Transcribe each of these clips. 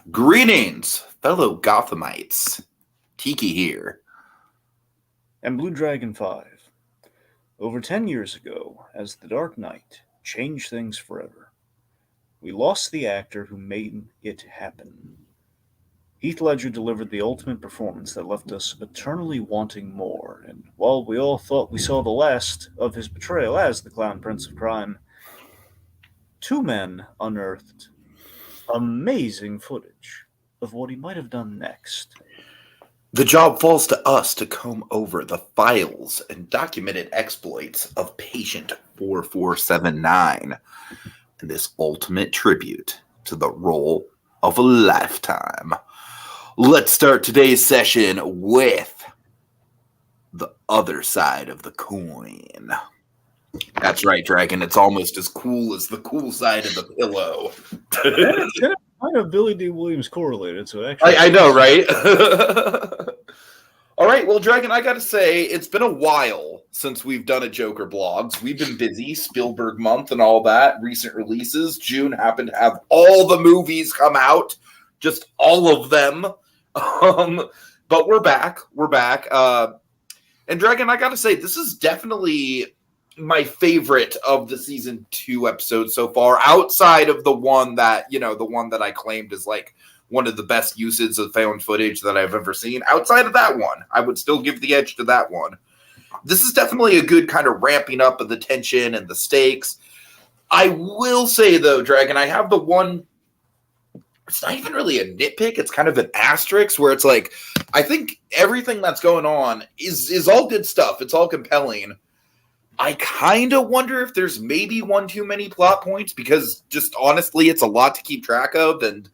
Greetings, fellow Gothamites. Tiki here. And BlueDragonFive. Over 10 years ago, as the Dark Knight changed things forever, we lost the actor who made it happen. Heath Ledger delivered the ultimate performance that left us eternally wanting more, and while we all thought we saw the last of his portrayal as the Clown Prince of Crime, two men unearthed amazing footage of what he might have done next. The job falls to us to comb over the files and documented exploits of Patient 4479 in this ultimate tribute to the role of a lifetime. Let's start today's session with the other side of the coin. That's right, Dragon. It's almost as cool as the cool side of the pillow. It's kind of Billy D. Williams correlated, so actually... I know, right? All right, well, Dragon, I got to say, it's been a while since we've done a Joker blogs. We've been busy, Spielberg month and all that, recent releases. June happened to have all the movies come out, just all of them. But we're back. And Dragon, I got to say, this is definitely my favorite of the season 2 episodes so far, outside of the one that I claimed is like one of the best uses of found footage that I've ever seen. Outside of that one, I would still give the edge to that one. This is definitely a good kind of ramping up of the tension and the stakes. I will say, though, Dragon, I have the one, it's not even really a nitpick, it's kind of an asterisk where it's like, I think everything that's going on is all good stuff. It's all compelling. I kind of wonder if there's maybe one too many plot points, because just honestly, it's a lot to keep track of. And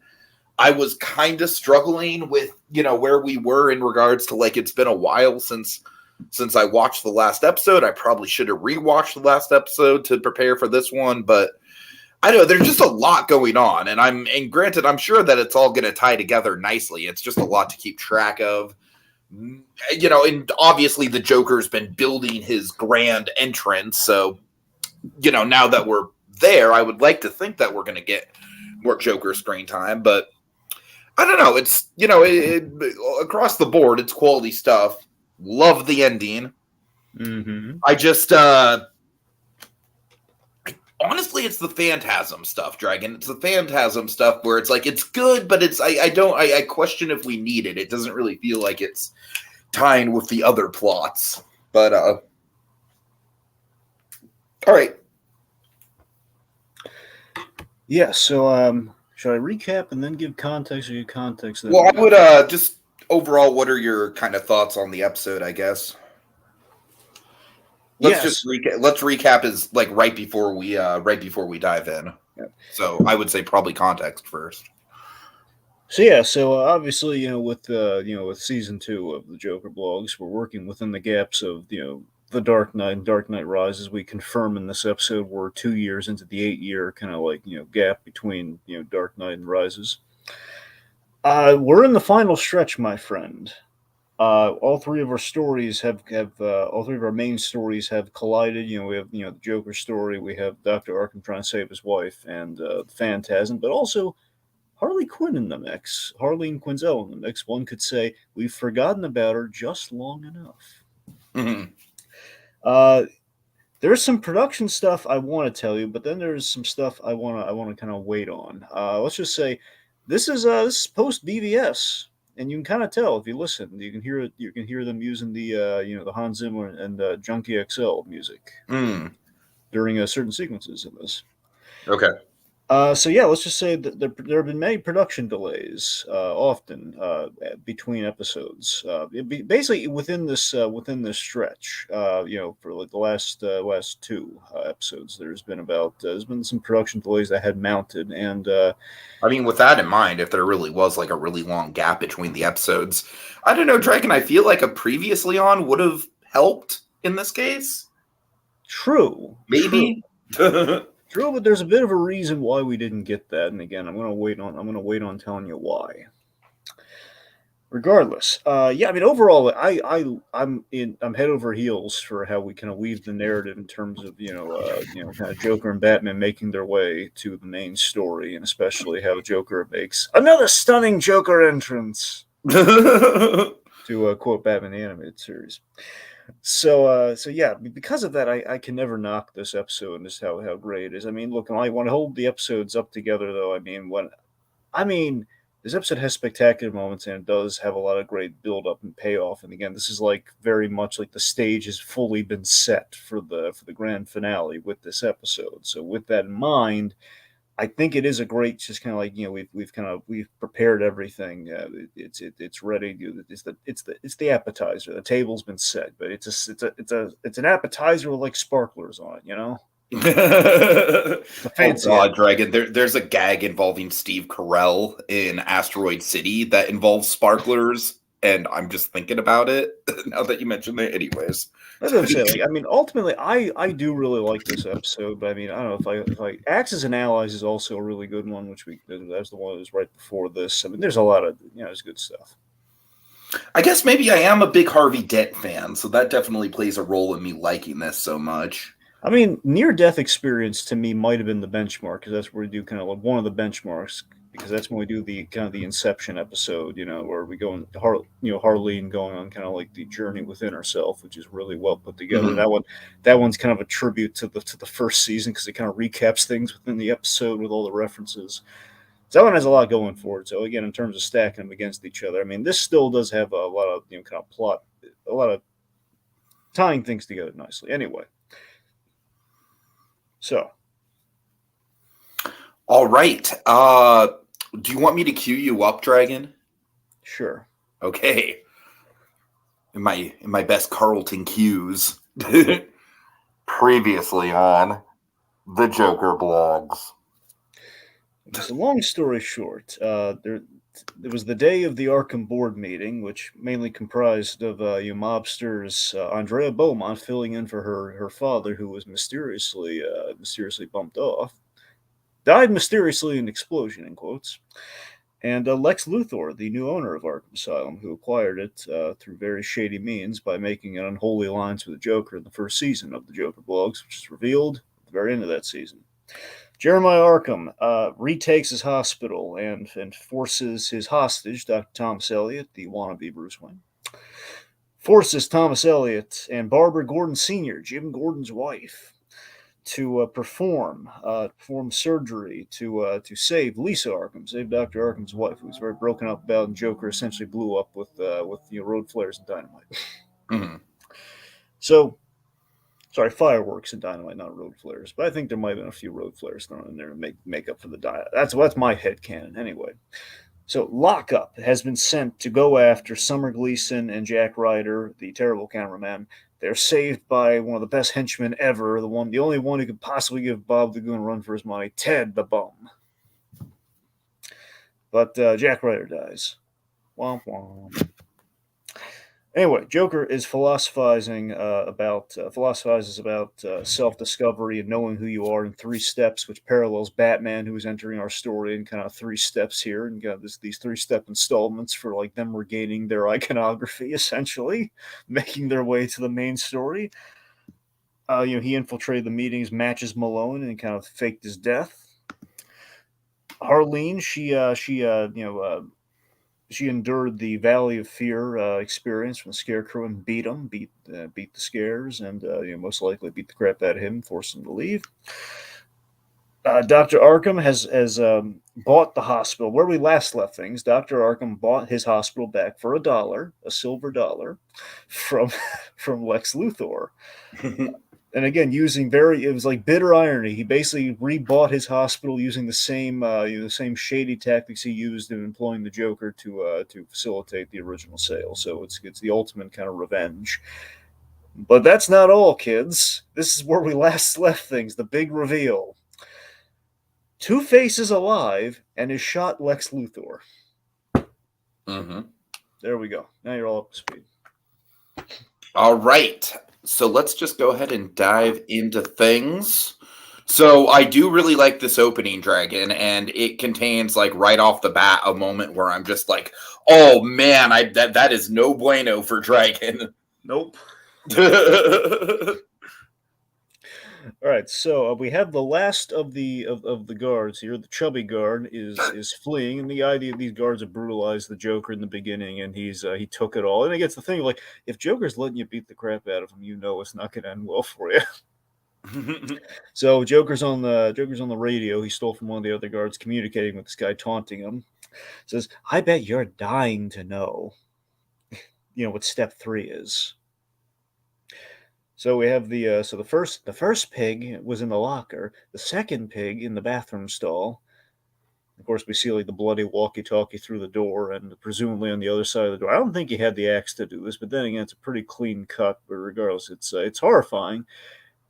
I was kind of struggling with, where we were in regards to, like, it's been a while since I watched the last episode. I probably should have rewatched the last episode to prepare for this one, but I don't know, there's just a lot going on. And granted, I'm sure that it's all going to tie together nicely. It's just a lot to keep track of. And obviously the Joker's been building his grand entrance. So, now that we're there, I would like to think that we're going to get more Joker screen time. But I don't know. It's, across the board, it's quality stuff. Love the ending. Mm-hmm. I just, honestly, it's the Phantasm stuff, Dragon. It's the Phantasm stuff where it's like, it's good, but it's, I question if we need it. It doesn't really feel like it's tying with the other plots. But, all right. Yeah, so, should I recap and then give context, or give context? Well, I would, just overall, what are your kind of thoughts on the episode, I guess? Let's recap is like right before we dive in. Yep. So I would say probably context first. So obviously, with season 2 of the Joker blogs, we're working within the gaps of, the Dark Knight and Dark Knight Rises. We confirm in this episode we're 2 years into the 8-year kind of like, gap between, Dark Knight and Rises. We're in the final stretch, my friend. All three of our stories all three of our main stories have collided. We have, the Joker story, we have Dr. Arkham trying to save his wife, and the Phantasm, but also Harley Quinn in the mix. Harley and Quinzel in the mix. One could say we've forgotten about her just long enough. Mm-hmm. There's some production stuff I want to tell you, but then there's some stuff I want to kind of wait on. Let's just say this is post BVS. And you can kind of tell if you listen. You can hear it. You can hear them using the the Hans Zimmer and Junkie XL music during certain sequences in this. Okay. So yeah, let's just say that there have been many production delays, often between episodes. Basically within this stretch, for like the last 2 episodes, there's been some production delays that had mounted, and I mean, with that in mind, if there really was like a really long gap between the episodes, I don't know, Dragon, I feel like a previously on would have helped in this case. True. Maybe. True, but there's a bit of a reason why we didn't get that, and again, I'm gonna wait on telling you why. Regardless, yeah, I mean, overall, I'm head over heels for how we kind of weave the narrative in terms of kind of Joker and Batman making their way to the main story, and especially how Joker makes another stunning Joker entrance, to quote Batman the animated series. So yeah, because of that, I can never knock this episode and just how great it is. I mean, look, I want to hold the episodes up together, though. I mean, this episode has spectacular moments and it does have a lot of great build up and payoff. And again, this is like very much like the stage has fully been set for the grand finale with this episode. So with that in mind, I think it is a great, just kind of like we've prepared everything. It's ready. It's the appetizer. The table's been set, but it's an appetizer with like sparklers on it. It's a fancy. Oh God, Dragon! There's a gag involving Steve Carell in Asteroid City that involves sparklers, and I'm just thinking about it now that you mentioned it. Anyways, That's what I'm saying. Like, I mean, ultimately, I do really like this episode, but I mean, I don't know if I Axis and Allies is also a really good one, which that's the one that was right before this. I mean, there's a lot of there's good stuff. I guess maybe I am a big Harvey Dent fan, so that definitely plays a role in me liking this so much. I mean, Near Death Experience to me might have been the benchmark, because that's where we do kind of like one of the benchmarks, because that's when we do the kind of the Inception episode, where we go in Harleen going on kind of like the journey within herself, which is really well put together. Mm-hmm. That one's kind of a tribute to the first season, because it kind of recaps things within the episode with all the references. So that one has a lot going for it. So again, in terms of stacking them against each other, I mean, this still does have a lot of kind of plot, a lot of tying things together nicely. Anyway. So, all right. Do you want me to cue you up, Dragon? Sure. Okay. In my best Carlton cues. Previously on the Joker blogs. So, long story short, there was the day of the Arkham board meeting, which mainly comprised of mobsters. Andrea Beaumont filling in for her father, who was mysteriously bumped off, died mysteriously in an explosion, in quotes. And Lex Luthor, the new owner of Arkham Asylum, who acquired it through very shady means by making an unholy alliance with the Joker in the first season of the Joker blogs, which is revealed at the very end of that season. Jeremiah Arkham retakes his hospital and forces his hostage, Dr. Thomas Elliot, the wannabe Bruce Wayne, forces Thomas Elliot and Barbara Gordon Sr., Jim Gordon's wife, to perform surgery to save Lisa Arkham, save Dr. Arkham's wife, who was very broken up about, and Joker essentially blew up with road flares and dynamite. Mm-hmm. So. Sorry, fireworks and dynamite, not road flares. But I think there might have been a few road flares thrown in there to make up for the dynamite. That's my headcanon anyway. So Lockup has been sent to go after Summer Gleason and Jack Ryder, the terrible cameraman. They're saved by one of the best henchmen ever, the only one who could possibly give Bob the Goon a run for his money, Ted the Bum. But Jack Ryder dies. Womp womp. Anyway, Joker is philosophizes about self-discovery and knowing who you are in 3 steps, which parallels Batman, who is entering our story in kind of 3 steps here, and got these 3-step installments for like them regaining their iconography, essentially, making their way to the main story. He infiltrated the meetings, matches Malone, and kind of faked his death. Harleen, she endured the Valley of Fear experience from the Scarecrow and beat the scares, and most likely beat the crap out of him, forced him to leave. Dr. Arkham has bought the hospital. Where we last left things, Dr. Arkham bought his hospital back for $1, a silver dollar, from Lex Luthor. And again, it was like bitter irony. He basically rebought his hospital using the same shady tactics he used in employing the Joker to facilitate the original sale. So it's the ultimate kind of revenge. But that's not all, kids. This is where we last left things. The big reveal. Two-Face is alive and has shot Lex Luthor. Mm-hmm. There we go. Now you're all up to speed. All right. So let's just go ahead and dive into things. So I do really like this opening, Dragon, and it contains like right off the bat a moment where I'm just like, "Oh man, that is no bueno for Dragon." Nope. All right, so we have the last of the guards here. The chubby guard is fleeing, and the idea of these guards have brutalized the Joker in the beginning, and he took it all. And it gets the thing like, if Joker's letting you beat the crap out of him, you know it's not going to end well for you. So Joker's on the radio. He stole from one of the other guards, communicating with this guy, taunting him. Says, "I bet you're dying to know, what step 3 is." So we have the first pig was in the locker, the second pig in the bathroom stall. Of course, we see like the bloody walkie-talkie through the door, and presumably on the other side of the door. I don't think he had the axe to do this, but then again, it's a pretty clean cut. But regardless, it's horrifying.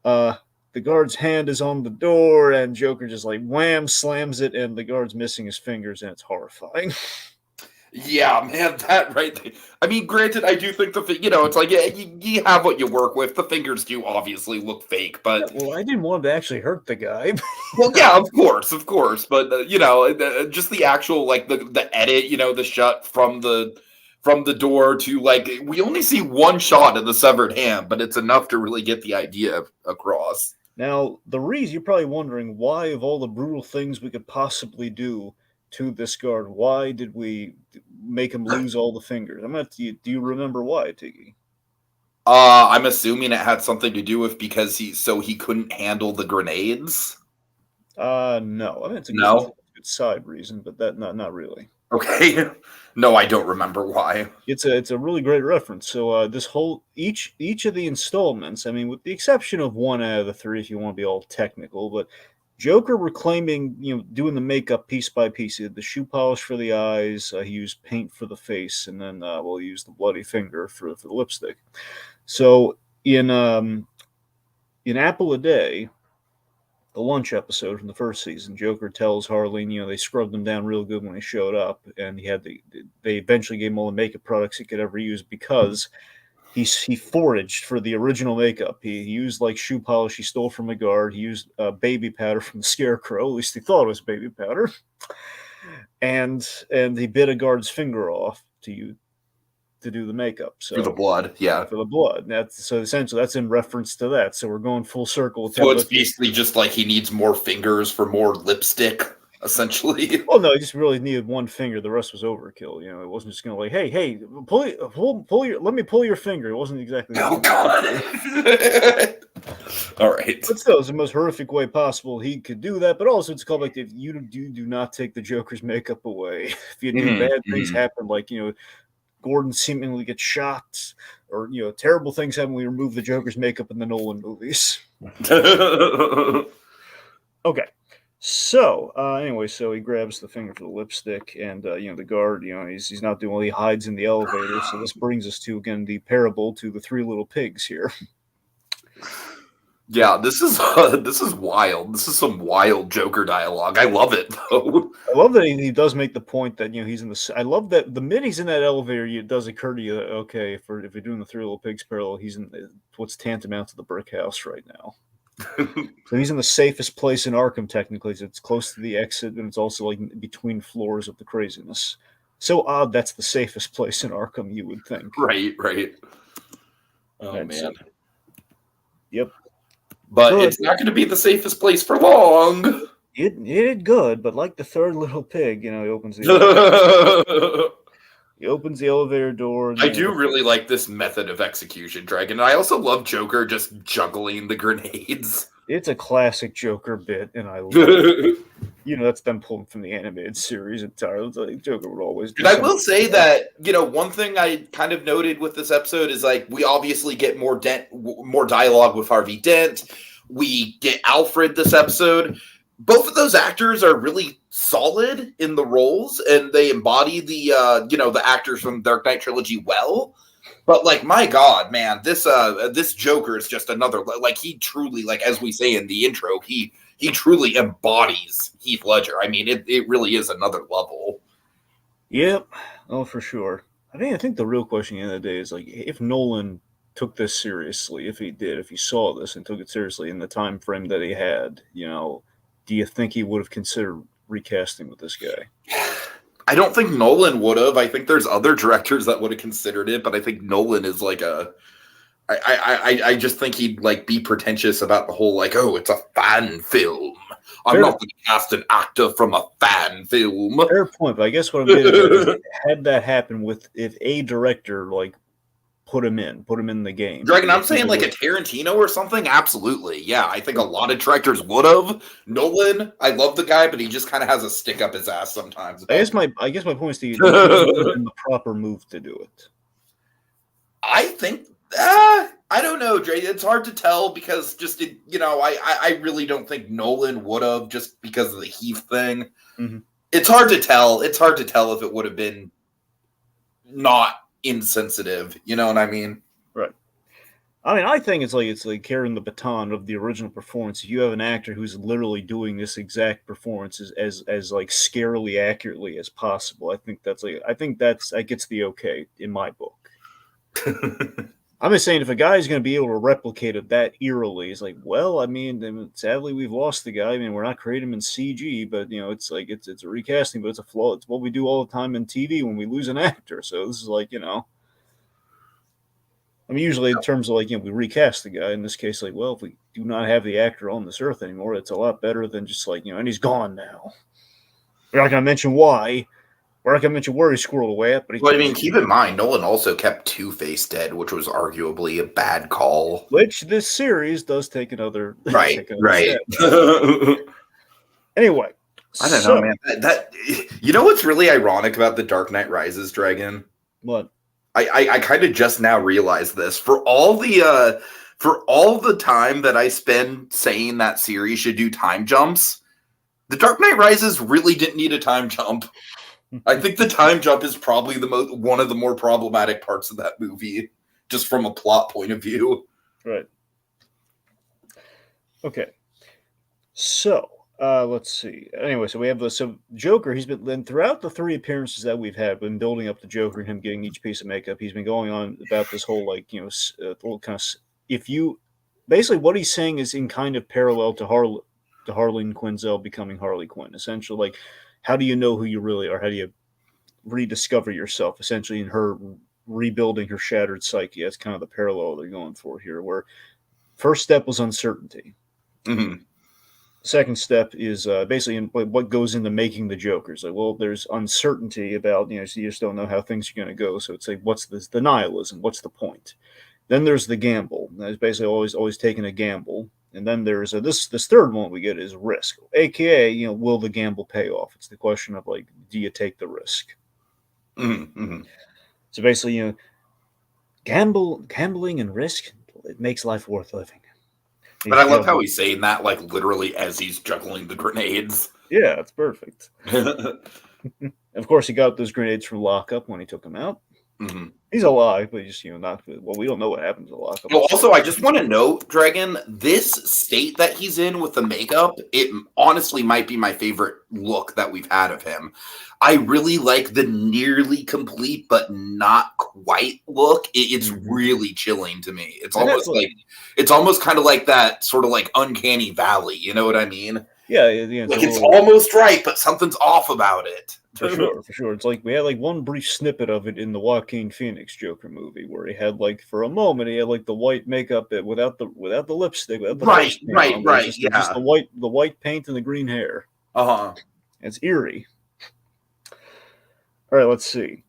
The guard's hand is on the door, and Joker just like wham slams it, and the guard's missing his fingers, and it's horrifying. Yeah, man, that right there. I mean, granted, I do think it's like, yeah, you have what you work with. The fingers do obviously look fake, but Well, I didn't want to actually hurt the guy. well, yeah, of course, but just the actual like the edit, the shot from the door to like we only see one shot of the severed hand, but it's enough to really get the idea across. Now, the reason you're probably wondering why, of all the brutal things we could possibly do to this guard, why did we make him lose all the fingers? Do you remember why, Tiki? I'm assuming it had something to do with because he couldn't handle the grenades. No. I mean, it's a good side reason, but that not really. Okay. No, I don't remember why. It's a really great reference. So this whole each of the installments, I mean, with the exception of one out of the three, if you want to be all technical, but Joker reclaiming, doing the makeup piece by piece. He had the shoe polish for the eyes. He used paint for the face, and then he used the bloody finger for the lipstick. So in Apple a Day, the lunch episode from the first season, Joker tells Harleen, they scrubbed him down real good when he showed up, and they eventually gave him all the makeup products he could ever use because he foraged for the original makeup. He used like shoe polish he stole from a guard. He used baby powder from the Scarecrow. At least he thought it was baby powder, and he bit a guard's finger off to do the makeup. So for the blood, yeah. For the blood. So essentially that's in reference to that. So we're going full circle. So it's basically just like he needs more fingers for more lipstick, essentially. Well, no, he just really needed one finger. The rest was overkill. It wasn't just gonna like, hey, pull your, let me pull your finger. It wasn't exactly. Oh God. All right. But still, it's the most horrific way possible he could do that. But also, it's called like if you do not take the Joker's makeup away, if you do bad things happen, like Gordon seemingly gets shot, or terrible things happen. We remove the Joker's makeup in the Nolan movies. Okay, so anyway, so he grabs the finger for the lipstick, and the guard, he's not doing well. He hides in the elevator. So this brings us to again the parable to the three little pigs here. Yeah, this is wild. This is some wild Joker dialogue. I love it though. I love that he does make the point that he's in the. I love that the minute he's in that elevator, it does occur to you that okay, if you're doing the three little pigs parallel, he's in what's tantamount to the brick house right now. So he's in the safest place in Arkham technically. So it's close to the exit, and it's also like between floors of the craziness. So odd that's the safest place in Arkham, you would think. Right. Oh That's man. Yep. But it's not going to be the safest place for long. It did good, but like the third little pig, he opens the elevator door. I do really like this method of execution, Dragon. I also love Joker just juggling the grenades. It's a classic Joker bit, and I love it. That's them pulling from the animated series entirely. It's like Joker would always do. And I will say that, one thing I kind of noted with this episode is like we obviously get more dialogue with Harvey Dent. We get Alfred this episode. Both of those actors are really solid in the roles, and they embody the the actors from Dark Knight trilogy well. But like, my God, man, this Joker is just another, like, he truly, like, as we say in the intro, he truly embodies Heath Ledger. I mean, it really is another level. Yep. Oh, for sure. I think the real question at the end of the day is like, if Nolan took this seriously, if he saw this and took it seriously in the time frame that he had, do you think he would have considered recasting with this guy? I don't think Nolan would have. I think there's other directors that would have considered it, but I think Nolan is like I just think he'd like be pretentious about the whole like, oh, it's a fan film. I'm not going to cast an actor from a fan film. Fair point, but I guess what I'm getting at is, had that happen if a director like put him in the game. Dragon, I'm saying like a Tarantino or something. Absolutely, yeah. I think a lot of directors would have. Nolan, I love the guy, but he just kind of has a stick up his ass sometimes. I guess my point is to the proper move to do it. I think. I don't know, Dre. It's hard to tell because I really don't think Nolan would have just because of the Heath thing. Mm-hmm. It's hard to tell. It's hard to tell if it would have been not insensitive. You know what I mean? Right. I mean, I think it's like carrying the baton of the original performance. If you have an actor who's literally doing this exact performance as like scarily accurately as possible, I think that gets the okay in my book. I'm just saying, if a guy's going to be able to replicate it that eerily, it's like, well, I mean, sadly, we've lost the guy. I mean, we're not creating him in CG, but, it's like, it's a recasting, but it's a flaw. It's what we do all the time in TV when we lose an actor. So this is like, I mean, usually in terms of like, we recast the guy. In this case, like, well, if we do not have the actor on this earth anymore, it's a lot better than just like, and he's gone now. We're not going to mention why. We're not going to mention where he squirreled away at, but keep in mind, Nolan also kept Two-Face dead, which was arguably a bad call. Which this series does take another right. Anyway, I don't know, man. That you know what's really ironic about The Dark Knight Rises, Dragon? What? I kind of just now realized this. For all the time that I spend saying that series should do time jumps, The Dark Knight Rises really didn't need a time jump. I think the time jump is probably one of the more problematic parts of that movie, just from a plot point of view. Right. Okay. So, let's see. Anyway, so we have Joker. He's been throughout the 3 appearances that we've had, been building up the Joker and him getting each piece of makeup. He's been going on about this whole little kind of basically what he's saying is in kind of parallel to Harleen Quinzel becoming Harley Quinn. Essentially, like, how do you know who you really are? How do you rediscover yourself? Essentially, in her rebuilding her shattered psyche. That's kind of the parallel they're going for here, where first step was uncertainty. Mm-hmm. Second step is basically what goes into making the Jokers. Like, well, there's uncertainty about, so you just don't know how things are going to go. So it's like, what's this? The nihilism. What's the point? Then there's the gamble. That's basically always taking a gamble. And then there's this third one we get is risk, aka will the gamble pay off? It's the question of like, do you take the risk? Mm-hmm. So basically, gambling and risk, it makes life worth living. But I love how he's saying that like literally as he's juggling the grenades. Yeah, it's perfect. Of course, he got those grenades from lockup when he took them out. Mm-hmm. He's alive, but just not. Well, we don't know what happens to lockup. Well, also, I just want to note, Dragon, this state that he's in with the makeup, it honestly might be my favorite look that we've had of him. I really like the nearly complete but not quite look. It's really chilling to me. It's almost kind of like that sort of like uncanny valley. You know what I mean? Yeah, it's almost right, but something's off about it. For sure. It's like we had like one brief snippet of it in the Joaquin Phoenix Joker movie where he had like for a moment he had like the white makeup without the lipstick, without the right. Just the white paint and the green hair. It's eerie. All right, let's see.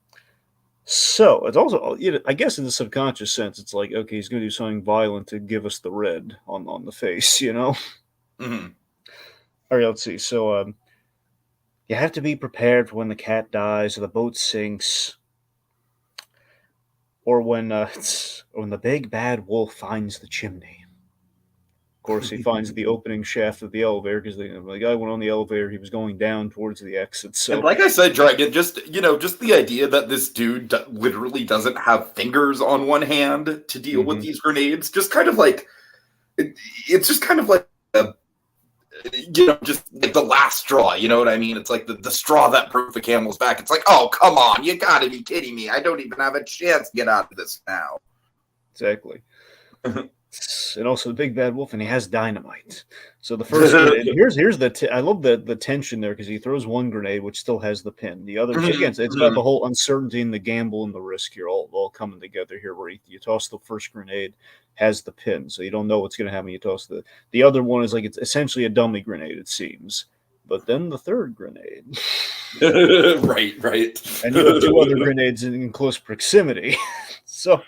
So it's also, I guess, in the subconscious sense, it's like, okay, he's going to do something violent to give us the red on the face, Mm-hmm. All right, let's see. So you have to be prepared for when the cat dies or the boat sinks, or when the big bad wolf finds the chimney. Of course, he finds the opening shaft of the elevator because the guy went on the elevator. He was going down towards the exit. So, and like I said, Dragon, just the idea that this dude literally doesn't have fingers on one hand to deal with these grenades, just kind of like it's just kind of like just like the last straw. You know what I mean? It's like the straw that broke the camel's back. It's like, oh, come on, you got to be kidding me! I don't even have a chance to get out of this now. exactly. And also the big bad wolf, and he has dynamite. So the first grenade, here's I love the tension there because he throws one grenade which still has the pin. The other again, it's got the whole uncertainty and the gamble and the risk here all coming together here. Where you toss the first grenade, has the pin, so you don't know what's going to happen. You toss the other one is like it's essentially a dummy grenade, it seems. But then the third grenade, right, and you have two other grenades in close proximity, so.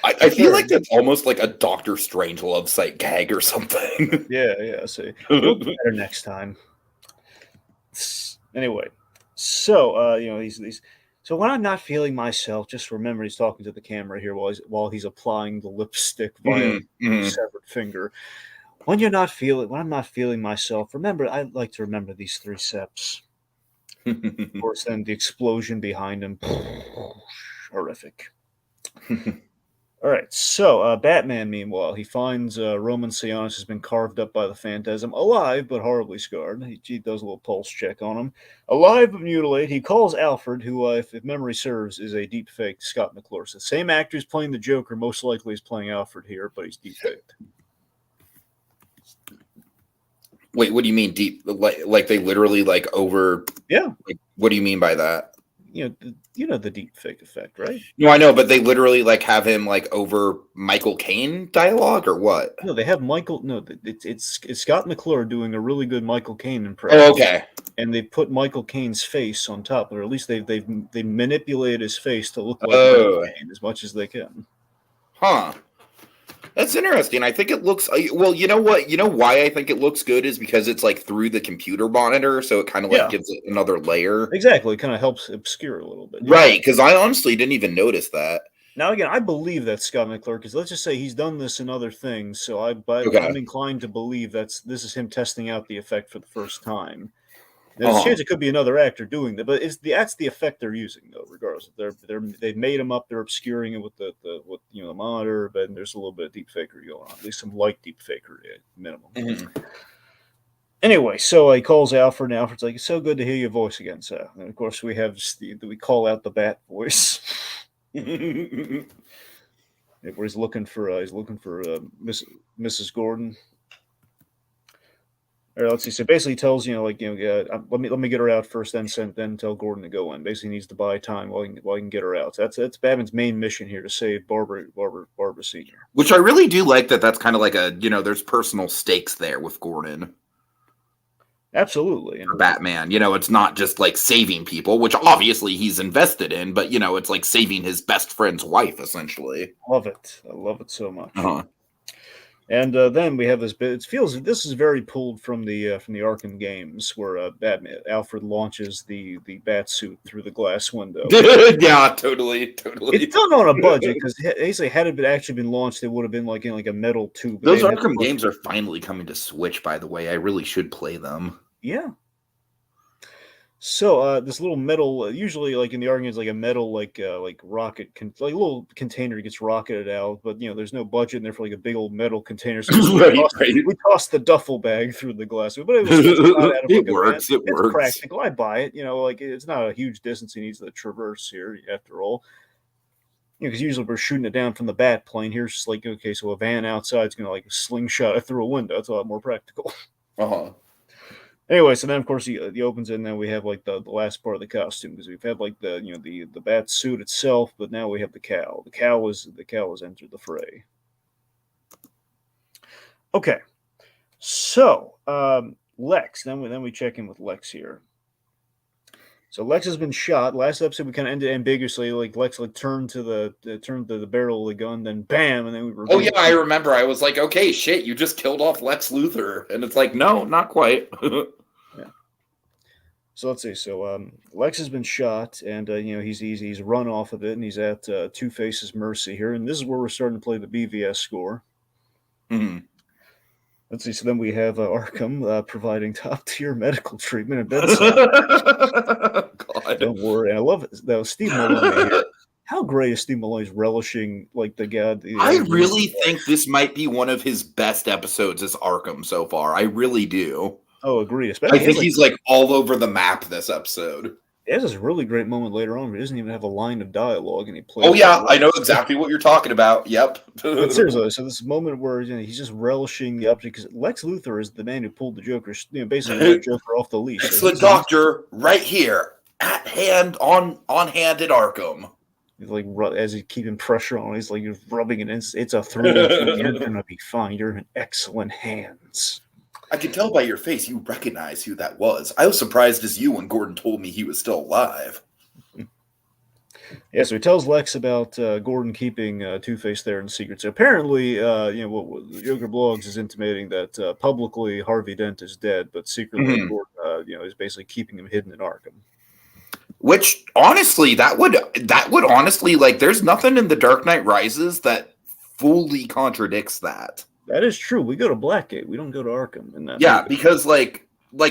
I feel like that's almost like a Doctor Strangelove sight gag or something. Yeah. So it'll be better next time. Anyway, so these. So when I'm not feeling myself, just remember he's talking to the camera here while he's applying the lipstick via severed finger. When I'm not feeling myself, remember I like to remember these 3 steps. Of course, then the explosion behind him, horrific. All right, so Batman, meanwhile, he finds Roman Sionis has been carved up by the Phantasm, alive but horribly scarred. He does a little pulse check on him. Alive but mutilated, he calls Alfred, who, if memory serves, is a deep-faked Scott McClure. So the same actor who's playing the Joker most likely is playing Alfred here, but he's deep-faked. Wait, what do you mean deep? Like they literally over? Yeah. Like, what do you mean by that? You know the deep fake effect, right? No, I know, but they literally have him over Michael Caine dialogue or what? No, they have Michael. No, it's Scott McClure doing a really good Michael Caine impression. Oh, okay. And they put Michael Caine's face on top, or at least they manipulated his face to look like Michael Caine as much as they can. Huh. That's interesting. I think it looks well. You know what? You know why I think it looks good is because it's through the computer monitor, so it kind of gives it another layer. Exactly, it kind of helps obscure a little bit. Right? Because I honestly didn't even notice that. Now again, I believe that's Scott McClure because let's just say he's done this in other things, so I'm inclined to believe this is him testing out the effect for the first time. There's a chance it could be another actor doing that, but that's the effect they're using though. Regardless, they've made him up. They're obscuring it with the monitor, but there's a little bit of deep fakery going on. At least some light deep fakery at minimum. Mm-hmm. Anyway, so he calls Alfred, and Alfred's like, "It's so good to hear your voice again, sir." And of course, we call out the Bat voice, where he's looking for Mrs. Gordon. Or let's see. So basically, he tells let me get her out first, then tell Gordon to go in. Basically, he needs to buy time while he can get her out. So that's Batman's main mission here, to save Barbara Senior. Which I really do like that. That's kind of like there's personal stakes there with Gordon. Absolutely, for Batman. It's not just saving people, which obviously he's invested in, but it's saving his best friend's wife essentially. Love it. I love it so much. And then we have this bit. It feels this is very pulled from the Arkham games, where Alfred launches the bat suit through the glass window. Yeah, totally. It's done on a budget because basically, had it actually been launched, it would have been in a metal tube. Those Arkham games are finally coming to Switch, by the way. I really should play them. Yeah. So this little metal, usually in the Arkham games, a metal rocket, little container gets rocketed out, but there's no budget in there for a big old metal container. So we tossed the duffel bag through the glass, but it works. It works. It's practical. I buy it. It's not a huge distance he needs to traverse here, after all. Because usually we're shooting it down from the bat plane. Here's just okay, so a van outside is gonna slingshot it through a window. It's a lot more practical. Anyway, so then of course he opens it, and then we have the last part of the costume, because we've had the bat suit itself, but now we have the cowl. The cowl has entered the fray. Okay, so Lex. Then we check in with Lex here. So Lex has been shot. Last episode we kind of ended ambiguously, Lex turned to the barrel of the gun, then bam, and then we were. Oh yeah, I remember. I was like, okay, shit, you just killed off Lex Luthor, and it's no, not quite. Yeah. So let's see. So Lex has been shot, and he's run off of it, and he's at Two-Face's mercy here, and this is where we're starting to play the BVS score. Mm-hmm. Let's see. So then we have Arkham providing top-tier medical treatment at bedside. God. Don't worry. I love it. That was Steve Maloney here. How great is Steve Maloney's relishing the guy? I really think this might be one of his best episodes as Arkham so far. I really do. Oh, agreed. I think he's all over the map this episode. He has this really great moment later on where he doesn't even have a line of dialogue, and he plays. Oh yeah, I know exactly what you're talking about. Yep. But seriously, so this moment where he's just relishing the object because Lex Luthor is the man who pulled the Joker, basically let Joker off the leash. Excellent doctor, right here at hand, on hand at Arkham. He's like as he's keeping pressure on, he's like rubbing it in. It's a thrill. You're gonna be fine. You're in excellent hands. I could tell by your face you recognize who that was. I was surprised as you when Gordon told me he was still alive. Yeah, so he tells Lex about Gordon keeping Two-Face there in secret. So apparently, what Joker Blogs is intimating that publicly Harvey Dent is dead, but secretly Gordon, is basically keeping him hidden in Arkham. Which honestly, that would honestly, like, there's nothing in The Dark Knight Rises that fully contradicts that. That is true. We go to Blackgate. We don't go to Arkham in that. Yeah, movie. Because like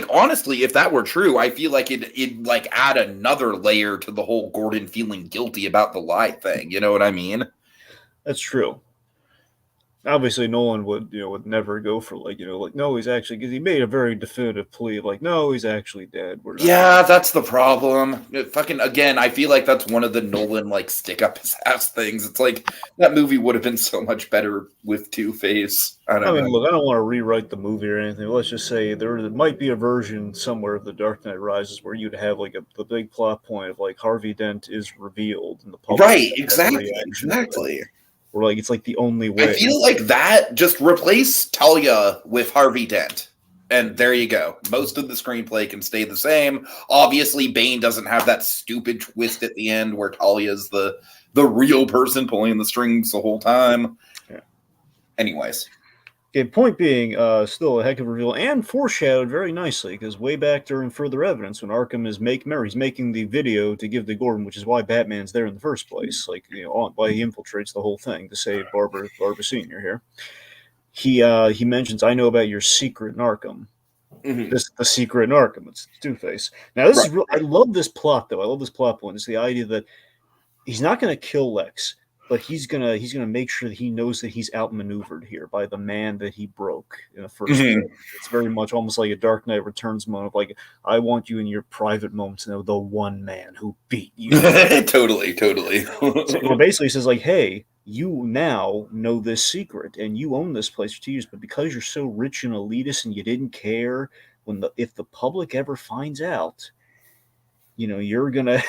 honestly, if that were true, I feel like it'd like add another layer to the whole Gordon feeling guilty about the lie thing. You know what I mean? That's true. Obviously, Nolan would never go for no, he's actually, because he made a very definitive plea no, he's actually dead. Yeah, that's the problem. Fucking again, I feel like that's one of the Nolan stick up his ass things. It's like that movie would have been so much better with Two-Face. I mean, look, I don't want to rewrite the movie or anything. Let's just say there might be a version somewhere of The Dark Knight Rises where you'd have the big plot point of Harvey Dent is revealed in the public. Right, exactly. Or it's the only way. I feel like that, just replace Talia with Harvey Dent. And there you go. Most of the screenplay can stay the same. Obviously, Bane doesn't have that stupid twist at the end where Talia's the real person pulling the strings the whole time. Yeah. Anyways. Okay, point being, still a heck of a reveal and foreshadowed very nicely, because way back during Further Evidence, when Arkham is he's making the video to give to Gordon, which is why Batman's there in the first place, why he infiltrates the whole thing to save Barbara Sr. here. He mentions, I know about your secret in Arkham. Mm-hmm. The secret in Arkham. It's Two-Face. Now, this is I love this plot, though. I love this plot point. It's the idea that he's not going to kill Lex, but he's gonna make sure that he knows that he's outmaneuvered here by the man that he broke in the first place. It's very much almost like a Dark Knight Returns moment. I want you in your private moments to know the one man who beat you. Totally. So basically, he says hey, you now know this secret and you own this place for 2 years, but because you're so rich and elitist and you didn't care if the public ever finds out, you're gonna,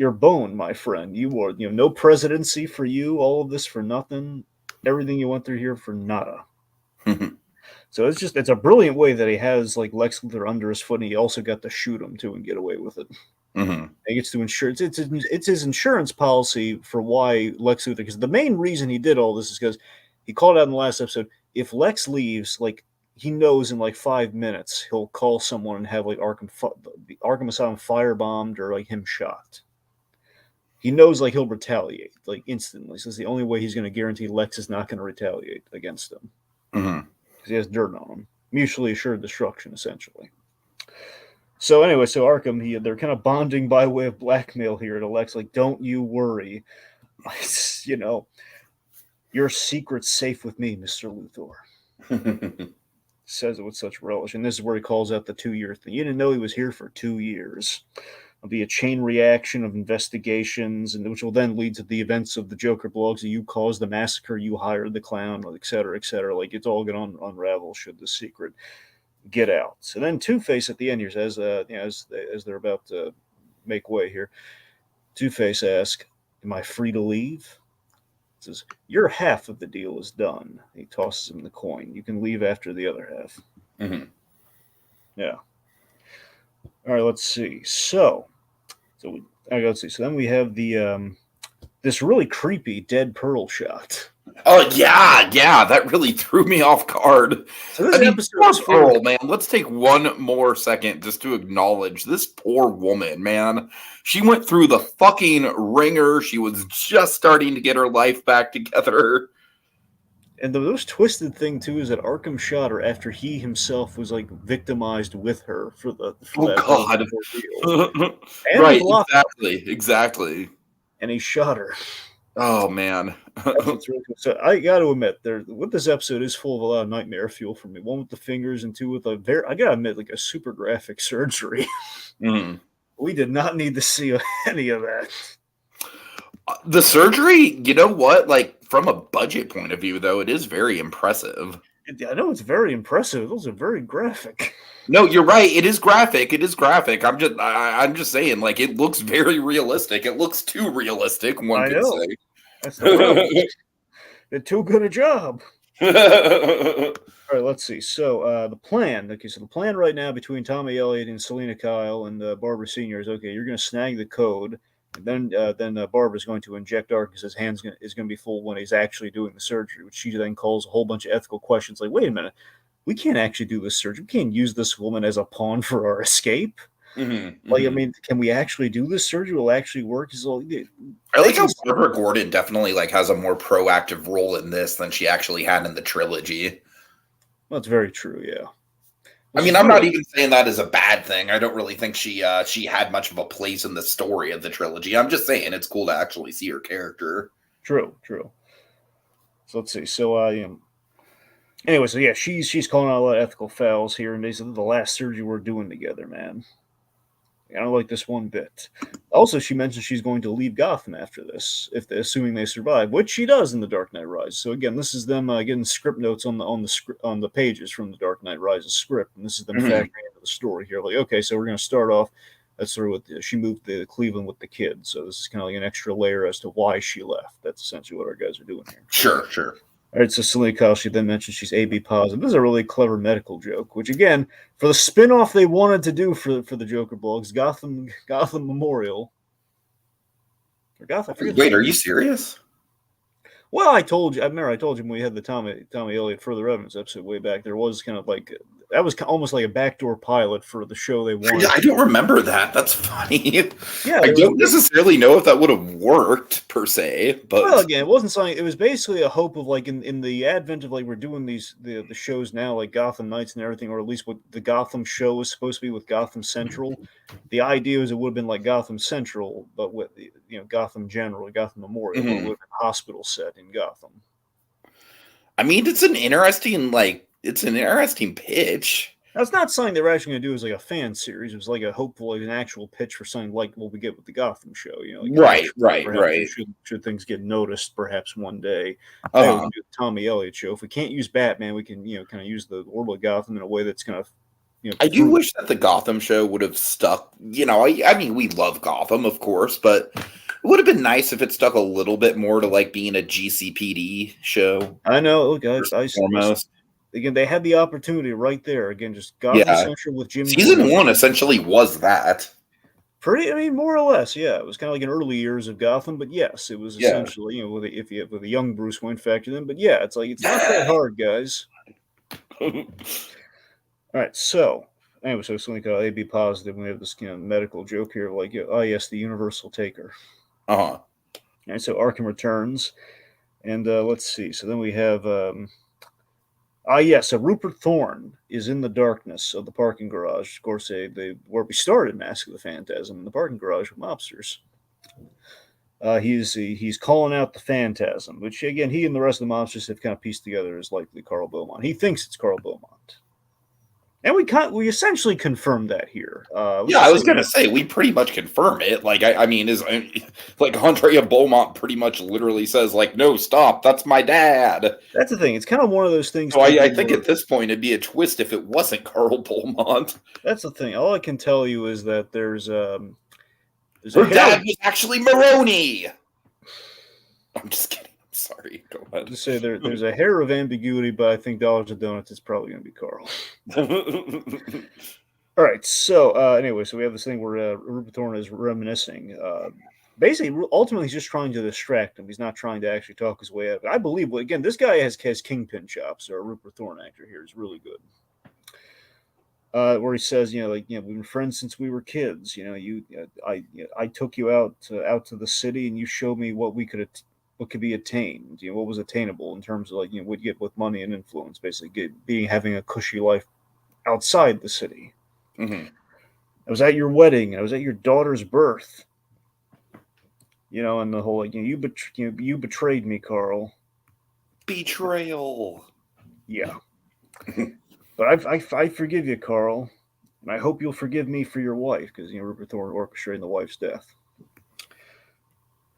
you're boned, my friend. You are, no presidency for you. All of this for nothing. Everything you went through here for nada. So it's a brilliant way that he has Lex Luthor under his foot, and he also got to shoot him too and get away with it. Mm-hmm. He gets to insure. It's his insurance policy for why Lex Luthor. Because the main reason he did all this is because he called out in the last episode. If Lex leaves, he knows in 5 minutes he'll call someone and have the Arkham Asylum firebombed or him shot. He knows he'll retaliate instantly. So it's the only way he's going to guarantee Lex is not going to retaliate against him. Because he has dirt on him. Mutually assured destruction, essentially. So anyway, Arkham, they're kind of bonding by way of blackmail here to Lex. Don't you worry. Your secret's safe with me, Mr. Luthor. Says it with such relish. And this is where he calls out the 2-year thing. You didn't know he was here for 2 years. There'll be a chain reaction of investigations, and which will then lead to the events of the Joker blogs. You caused the massacre, you hired the clown, et cetera, et cetera. It's all going to unravel should the secret get out. So then Two-Face at the end here says, as they're about to make way here, Two-Face asks, "Am I free to leave?" He says, "Your half of the deal is done." He tosses him the coin. You can leave after the other half. Mm-hmm. Yeah. All right, let's see. Let's see. So then we have the this really creepy dead Pearl shot. Oh yeah, that really threw me off guard. So this episode is Pearl, man. Let's take one more second just to acknowledge this poor woman, man. She went through the fucking ringer. She was just starting to get her life back together. And the most twisted thing too is that Arkham shot her after he himself was victimized with her for that. God! Right? Exactly. And he shot her. Oh man! Really cool. So I got to admit, this episode is full of a lot of nightmare fuel for me. One with the fingers, and two with I gotta admit, a super graphic surgery. We did not need to see any of that. The surgery, you know what? Like, from a budget point of view, though, it is very impressive. I know it's very impressive. Those are very graphic. No, you're right. It is graphic. It is graphic. I'm just saying, like, it looks very realistic. It looks too realistic, one I could know. say. That's the problem. Did too good a job. All right, let's see. So the plan. Okay, so the plan right now between Tommy Elliott and Selena Kyle and Barbara Senior is okay. You're going to snag the code, and then Barbara's going to inject Art because his hands is going to be full when he's actually doing the surgery, which she then calls a whole bunch of ethical questions. Like, wait a minute, we can't actually do this surgery. We can't use this woman as a pawn for our escape. Like, I mean, can we actually do this surgery? Will it actually work? I like how Barbara Gordon definitely like has a more proactive role in this than she actually had in the trilogy. Well, that's very true. Yeah. I mean, I'm not even saying that is a bad thing. I don't really think she had much of a place in the story of the trilogy. I'm just saying it's cool to actually see her character. True. So let's see. So anyway, so yeah, she's calling out a lot of ethical fouls here, and these are the last surgery we're doing together, man. I don't like this one bit. Also, she mentions she's going to leave Gotham after this, assuming they survive, which she does in The Dark Knight Rises. So again, this is them getting script notes on the pages from The Dark Knight Rises script, and this is them factoring into the story here. Like, okay, so we're going to start off. That's sort of what she moved to Cleveland with the kids. So this is kind of like an extra layer as to why she left. That's essentially what our guys are doing here. Sure. All right, so Selena Kyle, she then mentioned she's AB positive. This is a really clever medical joke, which, again, for the spin-off they wanted to do for the Joker blogs, Gotham Memorial. Or Gotham, Wait, are you serious? Well, I told you when we had the Tommy Elliott Further Evidence episode way back, there was kind of like, that was almost like a backdoor pilot for the show they wanted. I don't remember that. That's funny. Yeah, I don't necessarily know if that would have worked per se, but well, again, it wasn't something. It was basically a hope of like in the advent of like we're doing the shows now like Gotham Knights and everything, or at least what the Gotham show was supposed to be with Gotham Central. The idea was it would have been like Gotham Central, but with Gotham General, Gotham Memorial, but it would have been a hospital set in Gotham. I mean, it's an interesting pitch. That's not something they were actually going to do as like a fan series. It was like a hopeful, like an actual pitch for something like what we get with the Gotham show. Like right. Should things get noticed, perhaps one day, we can do the Tommy Elliott show. If we can't use Batman, we can kind of use the world of Gotham in a way that's kind of. I do wish that the Gotham show would have stuck. I mean, we love Gotham, of course, but it would have been nice if it stuck a little bit more to like being a GCPD show. I know, look, foremost. Again, they had the opportunity right there. Again, just Gotham Central with Jim. Season 1 essentially was that. More or less, yeah. It was kind of like an early years of Gotham, but yes, it was essentially, with a young Bruce Wayne factored in. But yeah, it's like it's not that hard, guys. All right, so anyway, so something called AB positive. We have this medical joke here, like, oh yes, the universal taker. All right, so Arkham returns, and let's see. So then we have. So Rupert Thorne is in the darkness of the parking garage. Of course, where we started Mask of the Phantasm, in the parking garage with mobsters. He's calling out the Phantasm, which, again, he and the rest of the mobsters have kind of pieced together as likely Carl Beaumont. He thinks it's Carl Beaumont. And we essentially confirmed that here. I was going to say, we pretty much confirm it. Like, I mean, like Andrea Beaumont pretty much literally says, like, no, stop, that's my dad. That's the thing. It's kind of one of those things. So I think at this point it'd be a twist if it wasn't Carl Beaumont. That's the thing. All I can tell you is that there's her dad was actually Maroni. I'm just kidding. Sorry, go ahead. To say there's a hair of ambiguity, but I think Dollars of Donuts is probably going to be Carl. All right, so anyway, so we have this thing where Rupert Thorne is reminiscing. Basically, ultimately, he's just trying to distract him. He's not trying to actually talk his way out. I believe, again, this guy has kingpin chops. Or Rupert Thorne actor here is really good. Where he says, we've been friends since we were kids. I took you out to the city, and you showed me what could be attained, what was attainable in terms of what you get with money and influence, basically having a cushy life outside the city. I was at your wedding. I was at your daughter's birth. And the whole you betrayed me, Carl. Betrayal. Yeah. But I forgive you, Carl. And I hope you'll forgive me for your wife, because Rupert Thorne orchestrating the wife's death.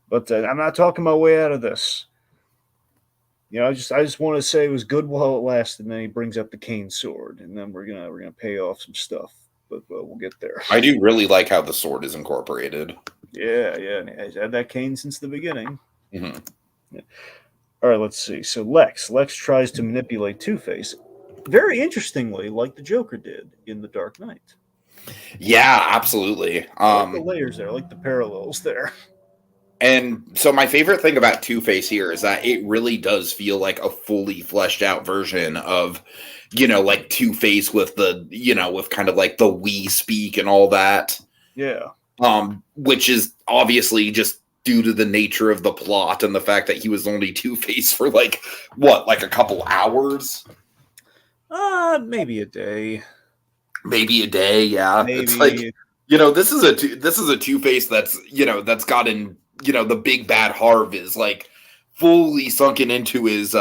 But I'm not talking my way out of this. I just want to say it was good while it lasted. And then he brings up the cane sword, and then we're gonna pay off some stuff, but we'll get there. I do really like how the sword is incorporated. Yeah, and he's had that cane since the beginning. Mm-hmm. Yeah. All right, let's see. So Lex tries to manipulate Two-Face, very interestingly, like the Joker did in The Dark Knight. Yeah, absolutely. I like the layers there, I like the parallels there. And so my favorite thing about Two-Face here is that it really does feel like a fully fleshed out version of, like Two-Face with the, with kind of like the we speak and all that. Yeah. Which is obviously just due to the nature of the plot and the fact that he was only Two-Face for like a couple hours? Maybe a day. Maybe a day, yeah. Maybe. It's like, this is a Two-Face that's, that's gotten, the big bad Harv is like fully sunken into his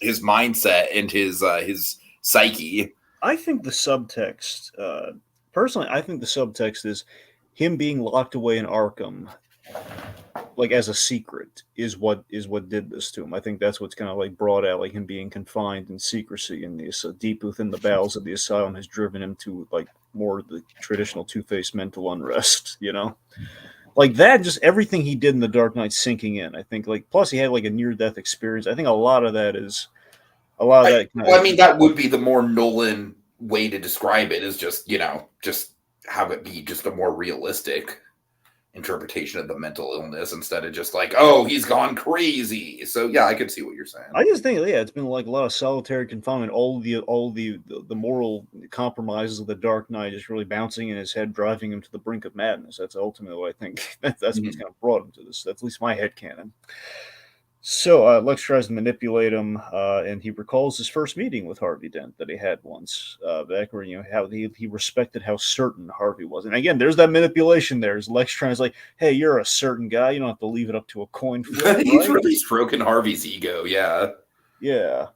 his mindset and his psyche. I think the subtext, personally, I think the subtext is him being locked away in Arkham, like as a secret, is what did this to him. I think that's what's kind of like brought out, like him being confined in secrecy and this deep within the bowels of the asylum has driven him to like more of the traditional Two-Face mental unrest. Like that, just everything he did in The Dark Knight sinking in. I think, like, plus he had like a near-death experience. I think a lot of that is that would be the more Nolan way to describe it, is just just have it be just a more realistic interpretation of the mental illness instead of just like, oh, he's gone crazy. So yeah, I could see what you're saying. I just think, it's been like a lot of solitary confinement. All the moral compromises of The Dark Knight is really bouncing in his head, driving him to the brink of madness. That's ultimately what I think. That's what's kind of brought him to this. That's at least my headcanon. So Lex tries to manipulate him, and he recalls his first meeting with Harvey Dent that he had once back where, how he respected how certain Harvey was. And again, there's that manipulation there. Is Lex trying to like, hey, you're a certain guy. You don't have to leave it up to a coin flip. He's really stroking Harvey's ego, yeah. Yeah.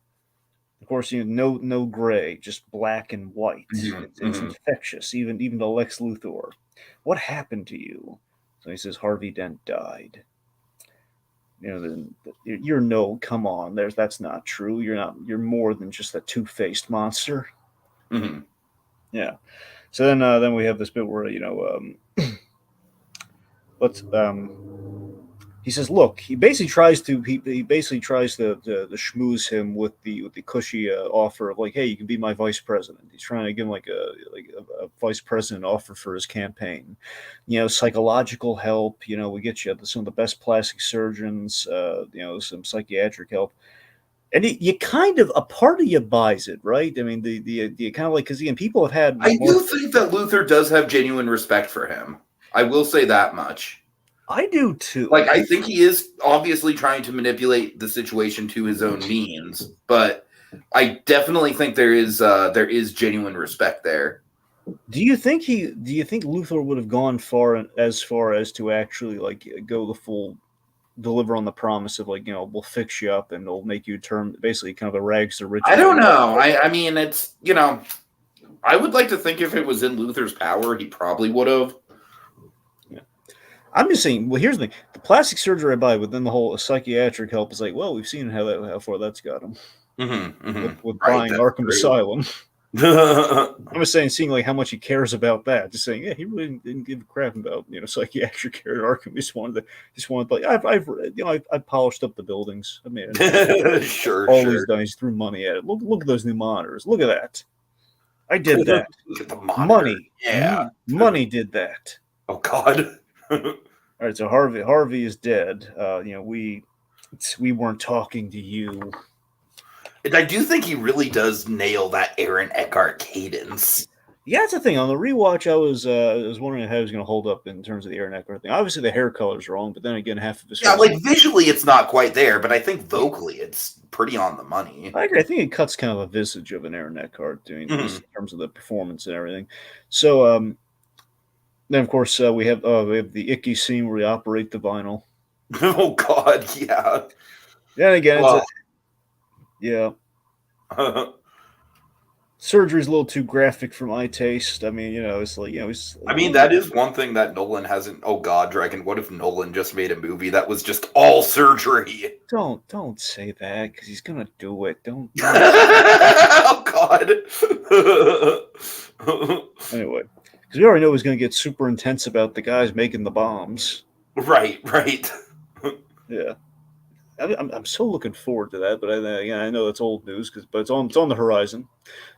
Of course, no gray, just black and white. Mm-hmm. It's infectious, even to Lex Luthor. What happened to you? So he says, Harvey Dent died. Come on, that's not true. You're more than just a two-faced monster. Mm-hmm. Yeah. So then we have this bit where he says, look, he basically tries to schmooze him with the cushy offer of like, hey, you can be my vice president. He's trying to give him like a vice president offer for his campaign. Psychological help. We get you some of the best plastic surgeons. Some psychiatric help. And you kind of, a part of you buys it, right? I mean, the kind of like, because again, people have had. I do think that Luthor does have genuine respect for him. I will say that much. I do too. Like, I think he is obviously trying to manipulate the situation to his own means, but I definitely think there is genuine respect there. Do you think Luthor would have gone far as to actually like go the full deliver on the promise of like, we'll fix you up and we'll make you turn basically kind of a rags to riches? I don't know. I mean, it's I would like to think if it was in Luthor's power, he probably would have. I'm just saying. Well, here's the thing: the plastic surgery I buy, but then the whole psychiatric help is like, well, we've seen how far that's got him with buying Arkham Asylum. I'm just saying, seeing like how much he cares about that. Just saying, yeah, he really didn't give a crap about psychiatric care at Arkham. He just wanted like I've polished up the buildings. I mean, sure. These guys threw money at it. Look at those new monitors. Look at that. I did that. Look at the monitor. Money. Yeah, money did that. Oh God. All right, so Harvey is dead. We weren't talking to you. And I do think he really does nail that Aaron Eckhart cadence. Yeah, that's the thing. On the rewatch, I was wondering how he was going to hold up in terms of the Aaron Eckhart thing. Obviously, the hair color's wrong, but then again, half of his visually, it's not quite there, but I think vocally, it's pretty on the money. I agree. I think it cuts kind of a visage of an Aaron Eckhart doing this in terms of the performance and everything. So, then, of course, we have the icky scene where we operate the vinyl. Oh, God, yeah. Then again, yeah. surgery's a little too graphic for my taste. I mean, it's like, it's I mean, that is one thing that Nolan hasn't. Oh God, Dragon! What if Nolan just made a movie that was just all surgery? don't say that because he's gonna do it. Don't. Oh God. Anyway, because we already know he's gonna get super intense about the guys making the bombs. Right. Yeah. I'm so looking forward to that, but I know it's old news, but it's on the horizon.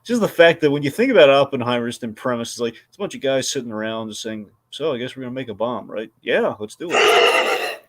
Just the fact that when you think about Oppenheimer's premise, it's like it's a bunch of guys sitting around just saying, "So I guess we're gonna make a bomb, right? Yeah, let's do it."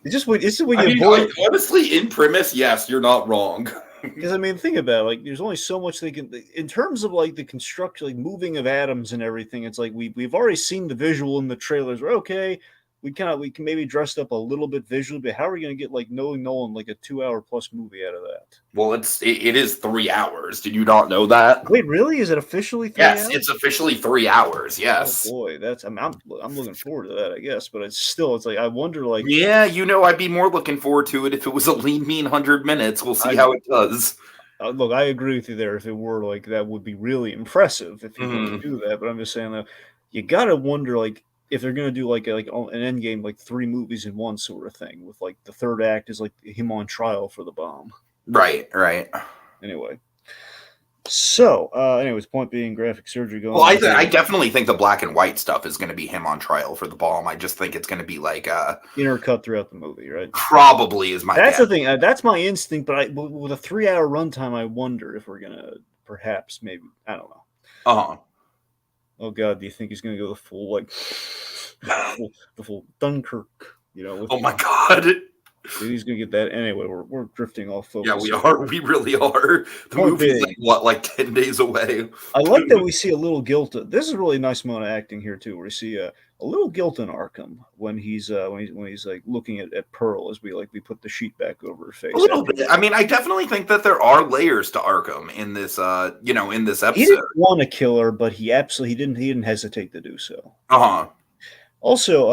It's just when I you mean, boil. honestly, in premise, yes, you're not wrong. Because I mean, think about it. Like, there's only so much they can, in terms of like the construction, like moving of atoms and everything. It's like we've already seen the visual in the trailers. We're okay. We can maybe dress up a little bit visually, but how are we going to get like knowing Nolan like a 2 hour plus movie out of that? Well, it is 3 hours. Did you not know that? Wait, really? Is it officially 3 Yes, hours? it's officially 3 hours. Oh Yes. boy, I'm looking forward to that, I guess. But it's like I wonder, like, Yeah, I'd be more looking forward to it if it was a lean, mean 100 minutes. We'll see how it does. Look, I agree with you there. If it were like that, would be really impressive if you were to do that. But I'm just saying that you gotta wonder, like, if they're gonna do like an end game, like 3 movies in one sort of thing, with like the third act is like him on trial for the bomb. Right. Anyway, so anyways, point being, graphic surgery going. Well, on. I definitely think the black and white stuff is going to be him on trial for the bomb. I just think it's going to be like intercut throughout the movie, right? Probably is my. That's guess. the thing. That's my instinct. But with a 3 hour runtime, I wonder if we're gonna perhaps maybe I don't know. Oh God, do you think he's gonna go the full like the full Dunkirk? Oh my God. Dude, he's gonna get that anyway. We're drifting off focus. Yeah, we are. We really are. The movie's like 10 days away. I like that we see a little guilt. This is a really nice amount of acting here too, where we see a little guilt in Arkham when he's like looking at Pearl as we put the sheet back over her face. A little bit. I mean, I definitely think that there are layers to Arkham in this. In this episode. He didn't want to kill her, but he didn't hesitate to do so. Also,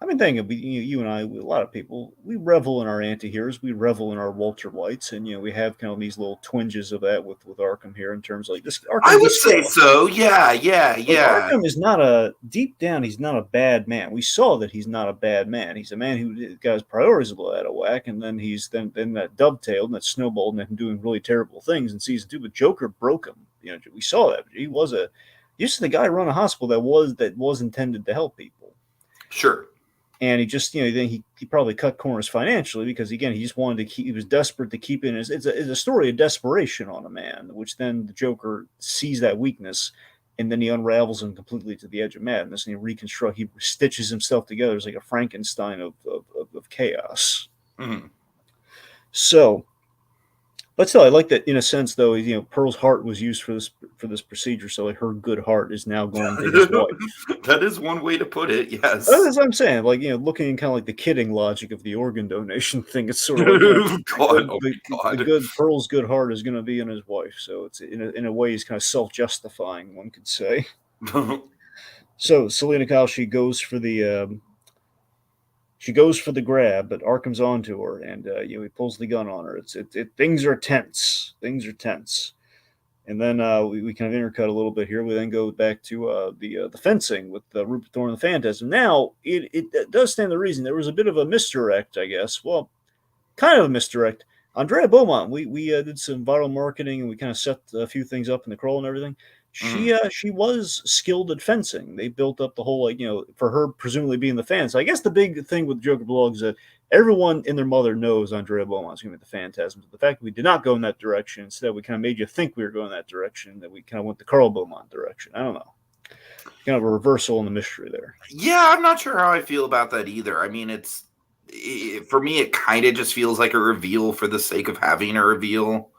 I've been thinking, you and I, a lot of people, we revel in our anti-heroes, we revel in our Walter Whites, and we have kind of these little twinges of that with Arkham here in terms of like this. Arkham, I would say so. Yeah. Arkham is not deep down. He's not a bad man. We saw that he's not a bad man. He's a man who got his priorities a little out of whack, and then he's then that dovetailed and that snowballed and doing really terrible things in season 2. But Joker broke him. We saw that he was used to the guy run a hospital that was intended to help people. Sure. And he just, then he probably cut corners financially because, again, he just wanted to keep, he was desperate to keep in. It's a story of desperation on a man, which then the Joker sees that weakness and then he unravels him completely to the edge of madness and he stitches himself together as like a Frankenstein of chaos. Mm-hmm. So, but still, I like that in a sense, though. Pearl's heart was used for this procedure, so like her good heart is now going to his wife. That is one way to put it. Yes, that's what I'm saying. Like looking in kind of like the kidding logic of the organ donation thing. It's sort of like, Pearl's good heart is going to be in his wife. So it's in a way he's kind of self-justifying, one could say. So Selina Kyle, she goes for the grab, but Arkham's onto her, and he pulls the gun on her. Things are tense. And then we kind of intercut a little bit here. We then go back to the fencing with Rupert Thorne and the Phantasm. Now, it does stand to reason. There was a bit of a misdirect, I guess. Well, kind of a misdirect. Andrea Beaumont, we did some viral marketing, and we kind of set a few things up in the crawl and everything. She was skilled at fencing. They built up the whole, for her presumably being the fan. So I guess the big thing with Joker Blog is that everyone and their mother knows Andrea Beaumont's going to be the Phantasm. But the fact that we did not go in that direction, instead we kind of made you think we were going that direction, that we kind of went the Carl Beaumont direction. I don't know. Kind of a reversal in the mystery there. Yeah, I'm not sure how I feel about that either. I mean, for me, it kind of just feels like a reveal for the sake of having a reveal.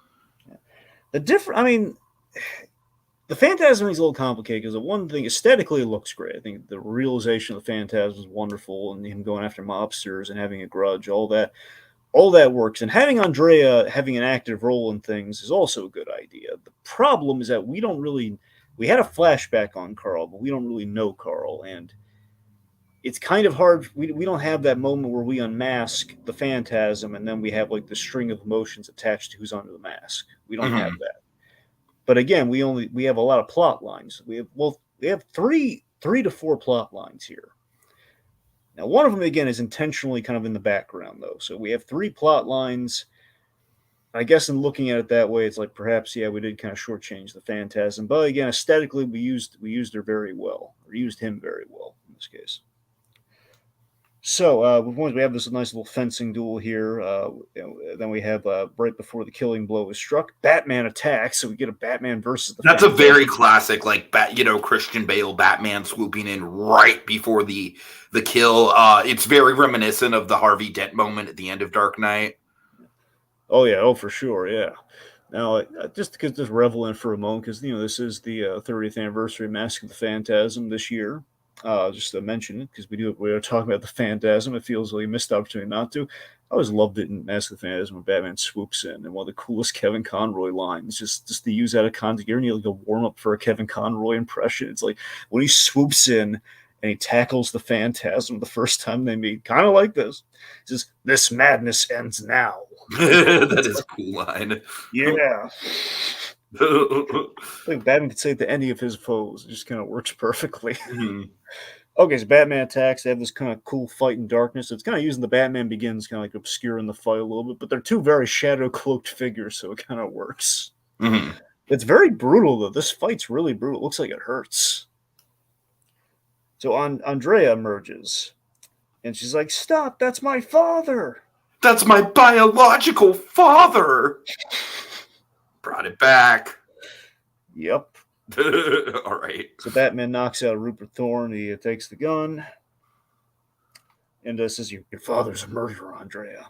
The Phantasm is a little complicated because the one thing, aesthetically, it looks great. I think the realization of the Phantasm is wonderful, and him going after mobsters and having a grudge, all that works. And having Andrea having an active role in things is also a good idea. The problem is that we had a flashback on Carl, but we don't really know Carl, and it's kind of hard. We don't have that moment where we unmask the Phantasm, and then we have like the string of emotions attached to who's under the mask. We don't have that. But again, we have a lot of plot lines. We have three to four plot lines here. Now, one of them again is intentionally kind of in the background, though. So we have three plot lines. I guess in looking at it that way, it's like perhaps we did kind of shortchange the Phantasm, but again, aesthetically, we used her very well, or used him very well in this case. So we have this nice little fencing duel here. Then we have right before the killing blow is struck, Batman attacks. So we get a Batman versus the. That's a very classic, like Christian Bale Batman swooping in right before the kill. It's very reminiscent of the Harvey Dent moment at the end of Dark Knight. Oh yeah, oh for sure, yeah. Now, just revel in for a moment, because this is the 30th anniversary of Mask of the Phantasm this year. Just to mention it, because we are talking about the Phantasm. It feels like a missed opportunity not to. I always loved it in Mask of the Phantasm when Batman swoops in, and one of the coolest Kevin Conroy lines, just to use out of context, you're like a warm up for a Kevin Conroy impression. It's like when he swoops in and he tackles the Phantasm the first time they meet, kind of like this. He says, "This madness ends now." That is a cool line. Yeah. I think Batman could say it to any of his foes. It just kind of works perfectly. Mm-hmm. Okay, so Batman attacks. They have this kind of cool fight in darkness. It's kind of using the Batman Begins, kind of like obscuring the fight a little bit, but they're two very shadow-cloaked figures, so it kind of works. Mm-hmm. It's very brutal, though. This fight's really brutal. It looks like it hurts. So Andrea emerges, and she's like, "Stop, that's my father!" "That's my biological father!" Brought it back. Yep. All right. So Batman knocks out Rupert Thorne. He takes the gun and says, "Your father's a murderer, Andrea."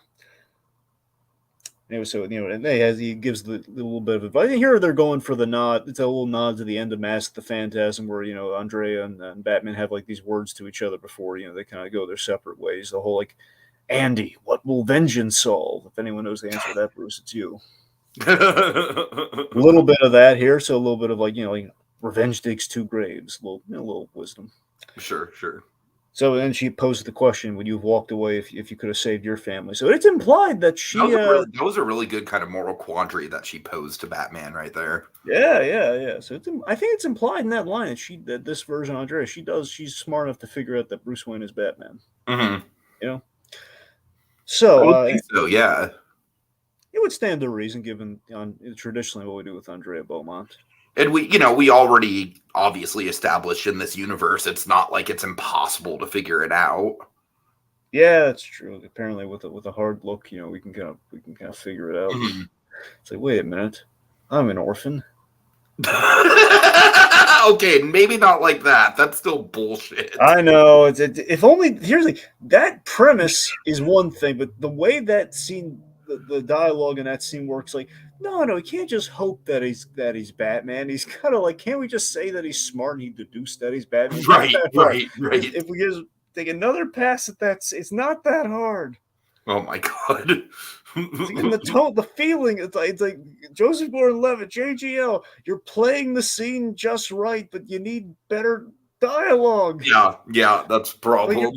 Anyway, so and he gives the little bit of advice. And here they're going for the nod. It's a little nod to the end of Mask of the Phantasm, where Andrea and Batman have like these words to each other before they kind of go their separate ways. The whole like, "Andy, what will vengeance solve?" If anyone knows the answer to that, Bruce, it's you. A little bit of that here, so a little bit of like revenge digs two graves, a little wisdom. Sure. So then she poses the question: would you have walked away if you could have saved your family? So it's implied that she that was a really good kind of moral quandary that she posed to Batman right there. Yeah. So I think it's implied in that line that this version of Andrea, she's smart enough to figure out that Bruce Wayne is Batman. Mm-hmm. So I would think so, yeah. It would stand to reason, given traditionally what we do with Andrea Beaumont. And we already obviously established in this universe, it's not like it's impossible to figure it out. Yeah, that's true. Apparently, with a hard look, we can kind of figure it out. Mm-hmm. It's like, wait a minute, I'm an orphan. Okay, maybe not like that. That's still bullshit. I know. If only that premise is one thing, but the way that scene, the dialogue in that scene works, like, no, he can't just hope that he's Batman. He's kind of like, can't we just say that he's smart and he deduced that he's Batman? Right. If we just take another pass at that, it's not that hard. Oh my god. And the tone, the feeling, it's like Joseph Gordon-Levitt, JGL, you're playing the scene just right, but you need better dialogue. Yeah, that's a problem.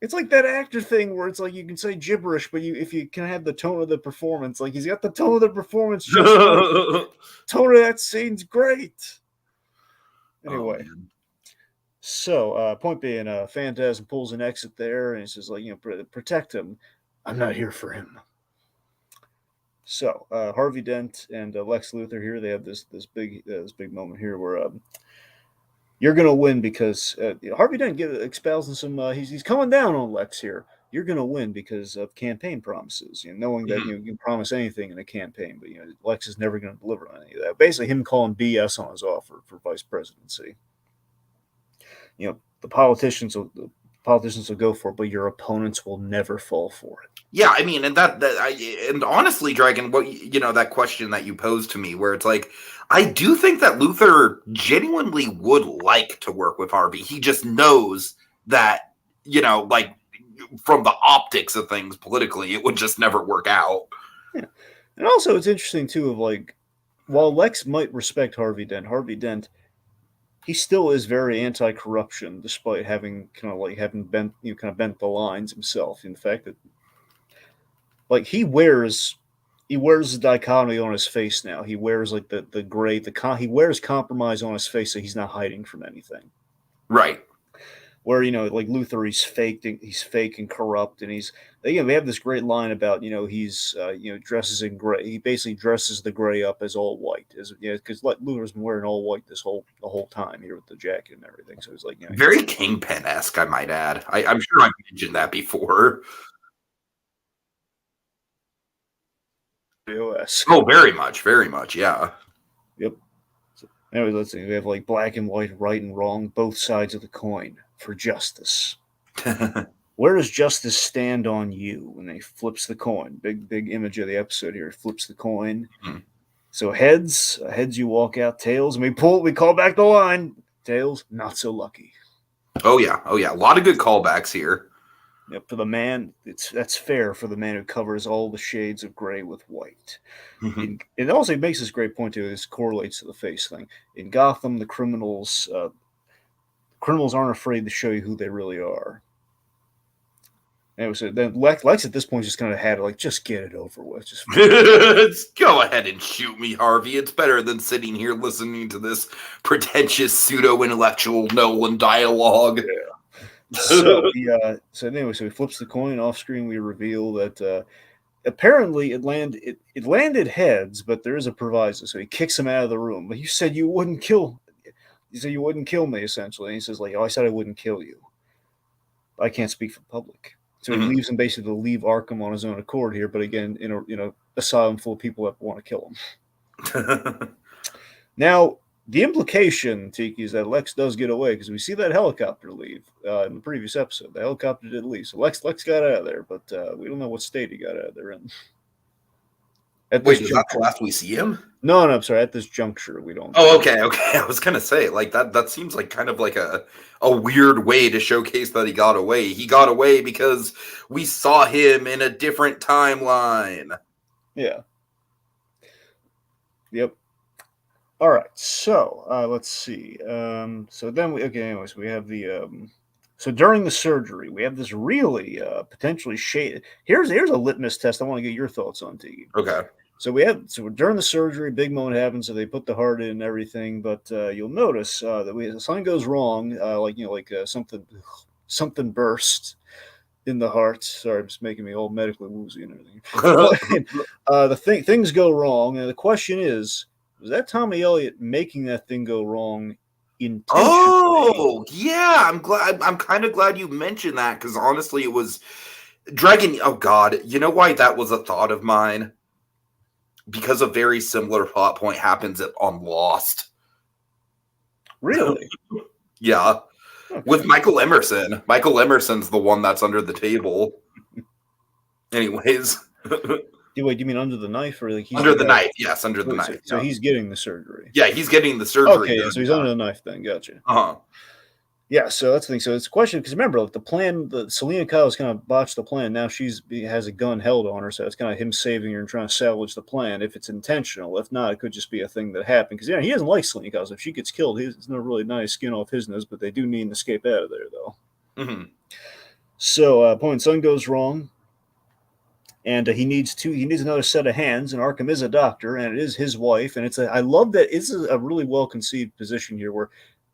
It's like that actor thing where it's like you can say gibberish, but if you can have the tone of the performance, like he's got the tone of the performance just right. Tone of that scene's great. Anyway, so point being, Phantasm pulls an exit there, and he says, like, protect him. I'm not here for him. So Harvey Dent and Lex Luthor here, they have this big moment here where you're gonna win because Harvey Dent expels in some. He's coming down on Lex here. You're gonna win because of campaign promises. Knowing that you can promise anything in a campaign, but Lex is never going to deliver on any of that. Basically, him calling BS on his offer for vice presidency. The politicians will go for it, but your opponents will never fall for it. Yeah, I mean, and and honestly, Dragon, what that question that you posed to me, where it's like, I do think that Luthor genuinely would like to work with Harvey. He just knows that, like, from the optics of things politically, it would just never work out. Yeah. And also, it's interesting too, of like, while Lex might respect Harvey Dent, he still is very anti-corruption, despite having bent the lines himself. In fact, that, like, he wears he wears the dichotomy on his face now. He wears like the gray, he wears compromise on his face, so he's not hiding from anything. Right. Where like Luthor, he's fake and corrupt, and they have this great line about he's dresses in gray. He basically dresses the gray up as all white, as because Luthor's been wearing all white the whole time here with the jacket and everything. So it's like very Kingpin-esque, I might add. I'm sure I've mentioned that before. Oh, very much, yeah. Yep. So, anyway, let's see. We have like black and white, right and wrong, both sides of the coin for justice. Where does justice stand on you? And he flips the coin. Big image of the episode here. He flips the coin. Mm-hmm. So heads you walk out. Tails, and we call back the line. Tails, not so lucky. Oh yeah. A lot of good callbacks here. Yep, for the man, that's fair for the man who covers all the shades of gray with white. Mm-hmm. It also makes this great point too. This correlates to the face thing. In Gotham, the criminals aren't afraid to show you who they really are. And so then Lex at this point just kind of had it just get it over with. Just go ahead and shoot me, Harvey. It's better than sitting here listening to this pretentious pseudo-intellectual Nolan dialogue. Yeah. So he flips the coin off screen. We reveal that apparently it landed heads, but there is a proviso. So he kicks him out of the room. But you said you wouldn't kill. You said you wouldn't kill me, essentially. And he says I said I wouldn't kill you. I can't speak for the public. So he leaves him basically to leave Arkham on his own accord here. But again, in a asylum full of people that want to kill him. Now, the implication, Tiki, is that Lex does get away because we see that helicopter leave in the previous episode. The helicopter did leave. So Lex got out of there, but we don't know what state he got out of there in. Wait, is that the last we see him? No, I'm sorry. At this juncture, we don't. Oh, okay. I was gonna say that seems like kind of like a weird way to showcase that he got away. He got away because we saw him in a different timeline. Yeah. Yep. All right. So let's see. So then anyways, we have the. So during the surgery, we have this really potentially shaded. Here's a litmus test. I want to get your thoughts on, Tiki. Okay. So during the surgery, big moment happens. So they put the heart in and everything, but you'll notice that something goes wrong. Something burst in the heart. Sorry, it's making me all medically woozy and everything. Things go wrong, and the question is, was that Tommy Elliott making that thing go wrong intentionally? Oh, yeah. I'm kind of glad you mentioned that because honestly, it was Dragon. Oh God, you know why that was a thought of mine? Because a very similar plot point happens on Lost. Really? Yeah. Okay. With Michael Emerson. Michael Emerson's the one that's under the table. Anyways. Wait, do you mean under the knife or like under the knife? Yes, under the knife. So he's getting the surgery. Yeah, he's getting the surgery. Okay, so he's under the knife then. Gotcha. Uh-huh. Yeah, so that's the thing. So it's a question because remember, the plan, Selena Kyle's kind of botched the plan. Now she has a gun held on her, so it's kind of him saving her and trying to salvage the plan. If it's intentional, if not, it could just be a thing that happened. Because he doesn't like Selena Kyle. So if she gets killed, it's not really nice skin off his nose. But they do need to escape out of there, though. Mm-hmm. So point son goes wrong, and he needs another set of hands. And Arkham is a doctor, and it is his wife. And I love that it's a really well conceived position here where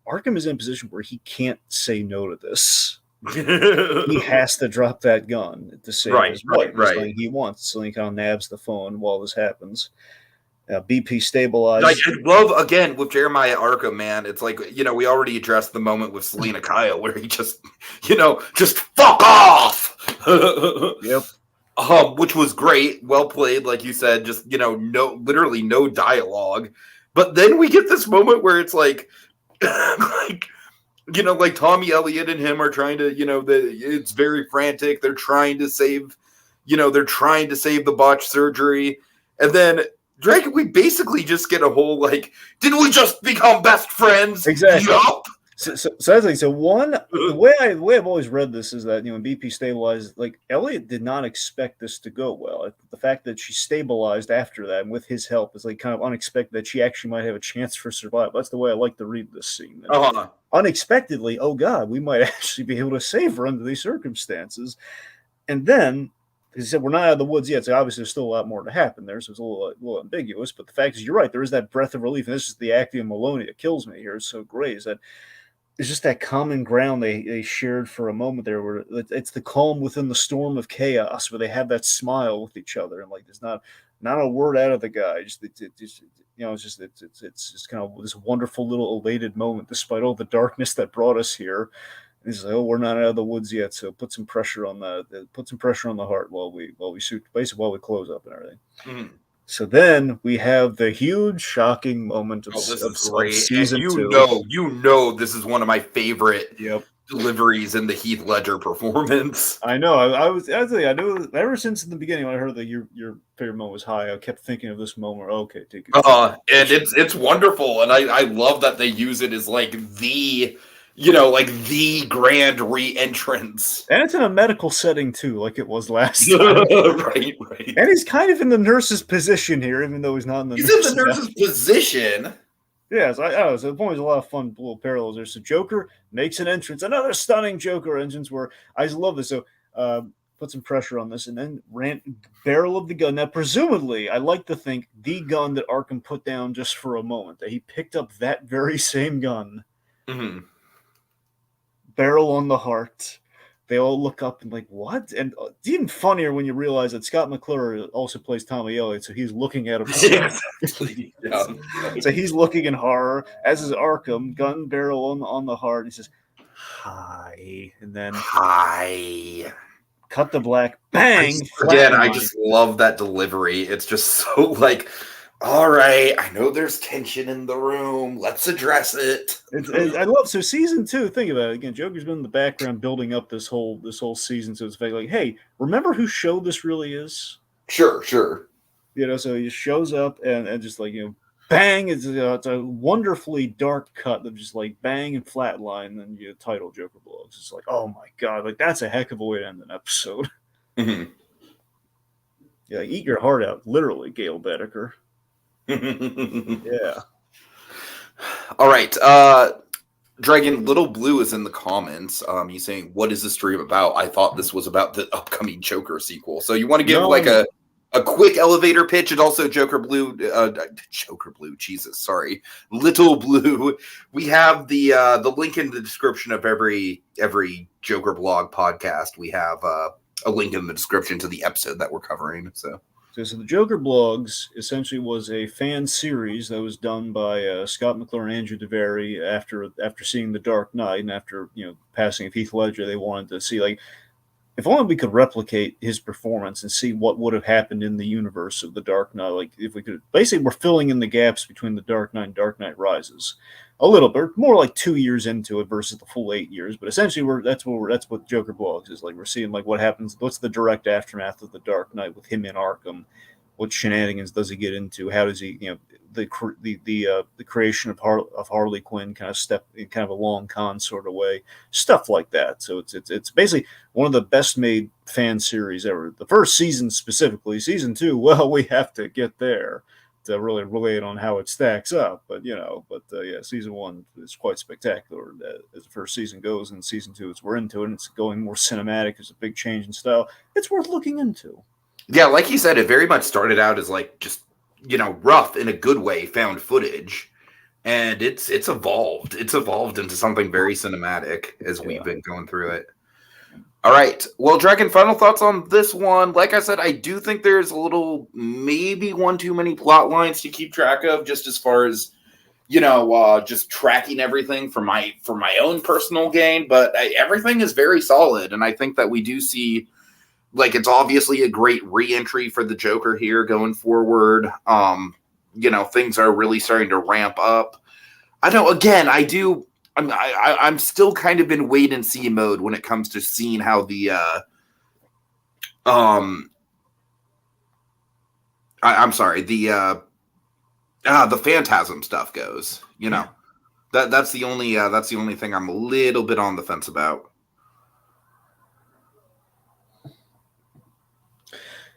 Arkham is in a position where he can't say no to this. He has to drop that gun to save his wife. Right. He wants. So he kind of nabs the phone while this happens. BP stabilized. I love, again, with Jeremiah Arkham, man, it's like, we already addressed the moment with Selena Kyle where he just fuck off. Yep. Which was great. Well played, like you said, just, literally no dialogue. But then we get this moment where it's like, like Tommy Elliott and him are trying to, it's very frantic. They're trying to save, the botched surgery. And then Drake, we basically just get a whole, didn't we just become best friends? Exactly. Yup. So that's like, the way I've always read this is that, when BP stabilized, Elliot did not expect this to go well. The fact that she stabilized after that and with his help is kind of unexpected that she actually might have a chance for survival. That's the way I like to read this scene. Unexpectedly, oh God, we might actually be able to save her under these circumstances. And then he said we're not out of the woods yet, so obviously there's still a lot more to happen there, so it's a little ambiguous. But the fact is, you're right. There is that breath of relief, and this is the acting of Maloney that kills me here. It's so great. Is that it's just that common ground they shared for a moment there, where it's the calm within the storm of chaos, where they have that smile with each other, and like there's not a word out of the guy. Just it's just kind of this wonderful little elated moment, despite all the darkness that brought us here. And he's like, "Oh, we're not out of the woods yet, so put some pressure on the heart while we shoot, basically while we close up and everything." Mm. So then we have the huge, shocking moment of season and 2. You know, this is one of my favorite Yep. deliveries in the Heath Ledger performance. I know. I knew ever since in the beginning when I heard that your favorite moment was high. I kept thinking of this moment. Okay, Tiki. And it's wonderful, and I love that they use it as like the grand re-entrance. And it's in a medical setting too, like it was last time. Right. And he's kind of in the nurse's position here, even though he's not in the nurse's position. Yes, I know. So the point is a lot of fun little parallels there. So Joker makes an entrance, another stunning Joker entrance where I just love this. So put some pressure on this, and then barrel of the gun. Now, presumably, I like to think the gun that Arkham put down just for a moment, that he picked up that very same gun. Mm-hmm. Barrel on the heart. They all look up and like, what? And it's even funnier when you realize that Scott McClure also plays Tommy Elliott, so he's looking at him. Exactly. Yeah. So he's looking in horror, as is Arkham, gun barrel on the heart. He says, "Hi," and then "Hi." Cut the black, bang. I just love that delivery. It's just so like, all right, I know there's tension in the room. Let's address it. I love so season 2. Think about it again. Joker's been in the background building up this whole season, so it's like, hey, remember whose show this really is? Sure. So he shows up and just like bang! It's a wonderfully dark cut of just like bang and flatline, and you title Joker Blogs. It's like, oh my god, like that's a heck of a way to end an episode. Mm-hmm. Yeah, eat your heart out, literally, Gail Bedecker. Yeah. All right. Dragon Little Blue is in the comments. He's saying, "What is this stream about? I thought this was about the upcoming Joker sequel." So you want to give a quick elevator pitch, and also Joker Blue, Jesus, sorry, Little Blue. We have the link in the description of every Joker blog podcast. We have a link in the description to the episode that we're covering. So the Joker Blogs essentially was a fan series that was done by Scott McClure and Andrew DeVary after seeing The Dark Knight, and after passing of Heath Ledger, they wanted to see like, if only we could replicate his performance and see what would have happened in the universe of The Dark Knight. Like if we could, basically we're filling in the gaps between The Dark Knight and Dark Knight Rises. A little bit more like 2 years into it versus the full 8 years, but essentially that's what Joker Blogs is like. We're seeing like what happens, what's the direct aftermath of The Dark Knight with him in Arkham. What shenanigans does he get into? How does he, the creation of Harley Quinn kind of step in kind of a long con sort of way, stuff like that. So it's basically one of the best made fan series ever. The first season specifically, season 2, well, we have to get there to really relate on how it stacks up. But season 1 is quite spectacular as the first season goes, and season 2, we're into it, and it's going more cinematic. There's a big change in style. It's worth looking into. Yeah, like you said, it very much started out as like just rough in a good way found footage, and it's evolved. It's evolved into something very cinematic as we've been going through it. All right, well, Dragon, final thoughts on this one. Like I said, I do think there's a little, maybe one too many plot lines to keep track of, just as far as just tracking everything for my own personal gain. But everything is very solid, and I think that we do see. Like, it's obviously a great re-entry for the Joker here going forward. Things are really starting to ramp up. I know, again, I'm still kind of in wait and see mode when it comes to seeing how the the Phantasm stuff goes. That's the only thing I'm a little bit on the fence about.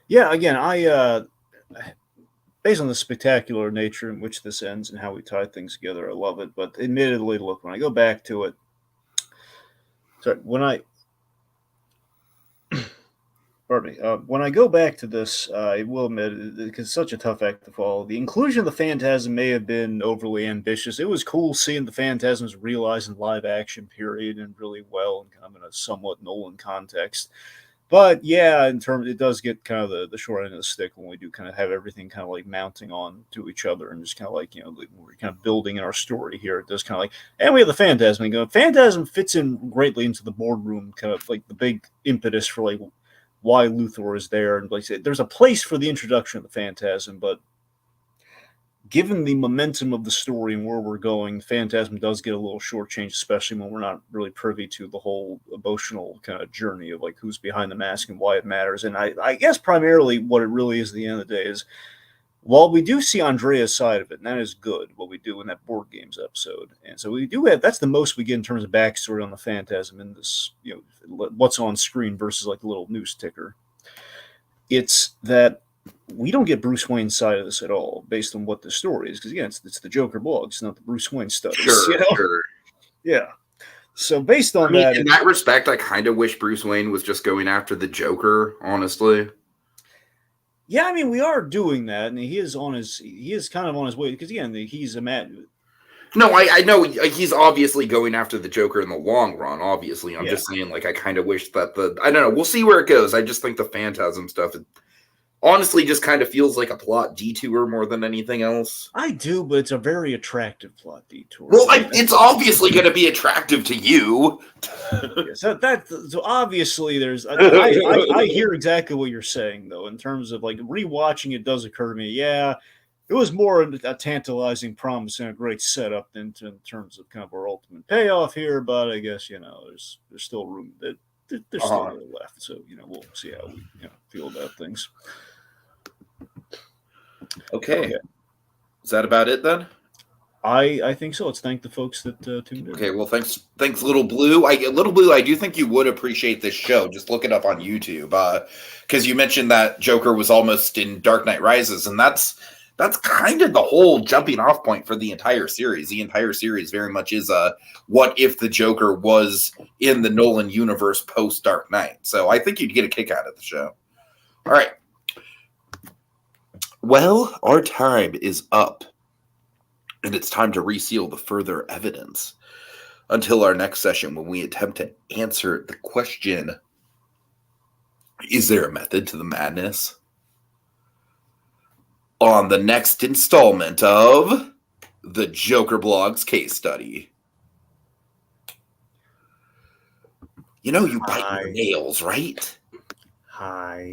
Yeah, again, I based on the spectacular nature in which this ends and how we tie things together, I love it. But admittedly, look, when I go back to it, Pardon me. When I go back to this, I will admit, because it's such a tough act to follow, the inclusion of the Phantasm may have been overly ambitious. It was cool seeing the Phantasms realized in live action, period, and really well, and kind of in a somewhat Nolan context. But yeah, in terms, it does get kind of the short end of the stick when we do kind of have everything kind of like mounting on to each other and just kind of like, we're kind of building in our story here. It does kind of like, and we have the Phantasm and go, Phantasm fits in greatly into the boardroom, kind of like the big impetus for like why Luthor is there. And like I said, there's a place for the introduction of the Phantasm, but given the momentum of the story and where we're going, Phantasm does get a little shortchanged, especially when we're not really privy to the whole emotional kind of journey of like who's behind the mask and why it matters. And I guess primarily what it really is at the end of the day is, while we do see Andrea's side of it, and that is good, what we do in that board games episode. And so we do have, that's the most we get in terms of backstory on the Phantasm in this, what's on screen versus like a little news ticker. It's that we don't get Bruce Wayne's side of this at all, based on what the story is. Because again, it's the Joker blog, it's not the Bruce Wayne studies. Sure. Yeah. So based on that, in that respect, I kind of wish Bruce Wayne was just going after the Joker. Honestly. Yeah, I mean, we are doing that, and he is kind of on his way because again, he's a man. No, I know he's obviously going after the Joker in the long run. Obviously, I'm just saying, like, I kind of wish that I don't know. We'll see where it goes. I just think the Phantasm stuff, honestly, just kind of feels like a plot detour more than anything else. I do, but it's a very attractive plot detour. Well, it's obviously going to be attractive to you. So obviously there's. I hear exactly what you're saying, though, in terms of like rewatching. It does occur to me, yeah, it was more a tantalizing promise and a great setup in terms of kind of our ultimate payoff here. But I guess there's still room. There's still a little left, so we'll see how we feel about things. Okay. Is that about it then? I think so. Let's thank the folks that tuned in. Okay, well, thanks, Little Blue. Little Blue, I do think you would appreciate this show. Just look it up on YouTube, because you mentioned that Joker was almost in Dark Knight Rises, and that's kind of the whole jumping off point for the entire series. The entire series very much is what if the Joker was in the Nolan universe post Dark Knight. So I think you'd get a kick out of the show. All right. Well, our time is up, and it's time to reseal the further evidence until our next session when we attempt to answer the question, is there a method to the madness? On the next installment of the Joker Blogs case study. You bite your nails, right? Hi.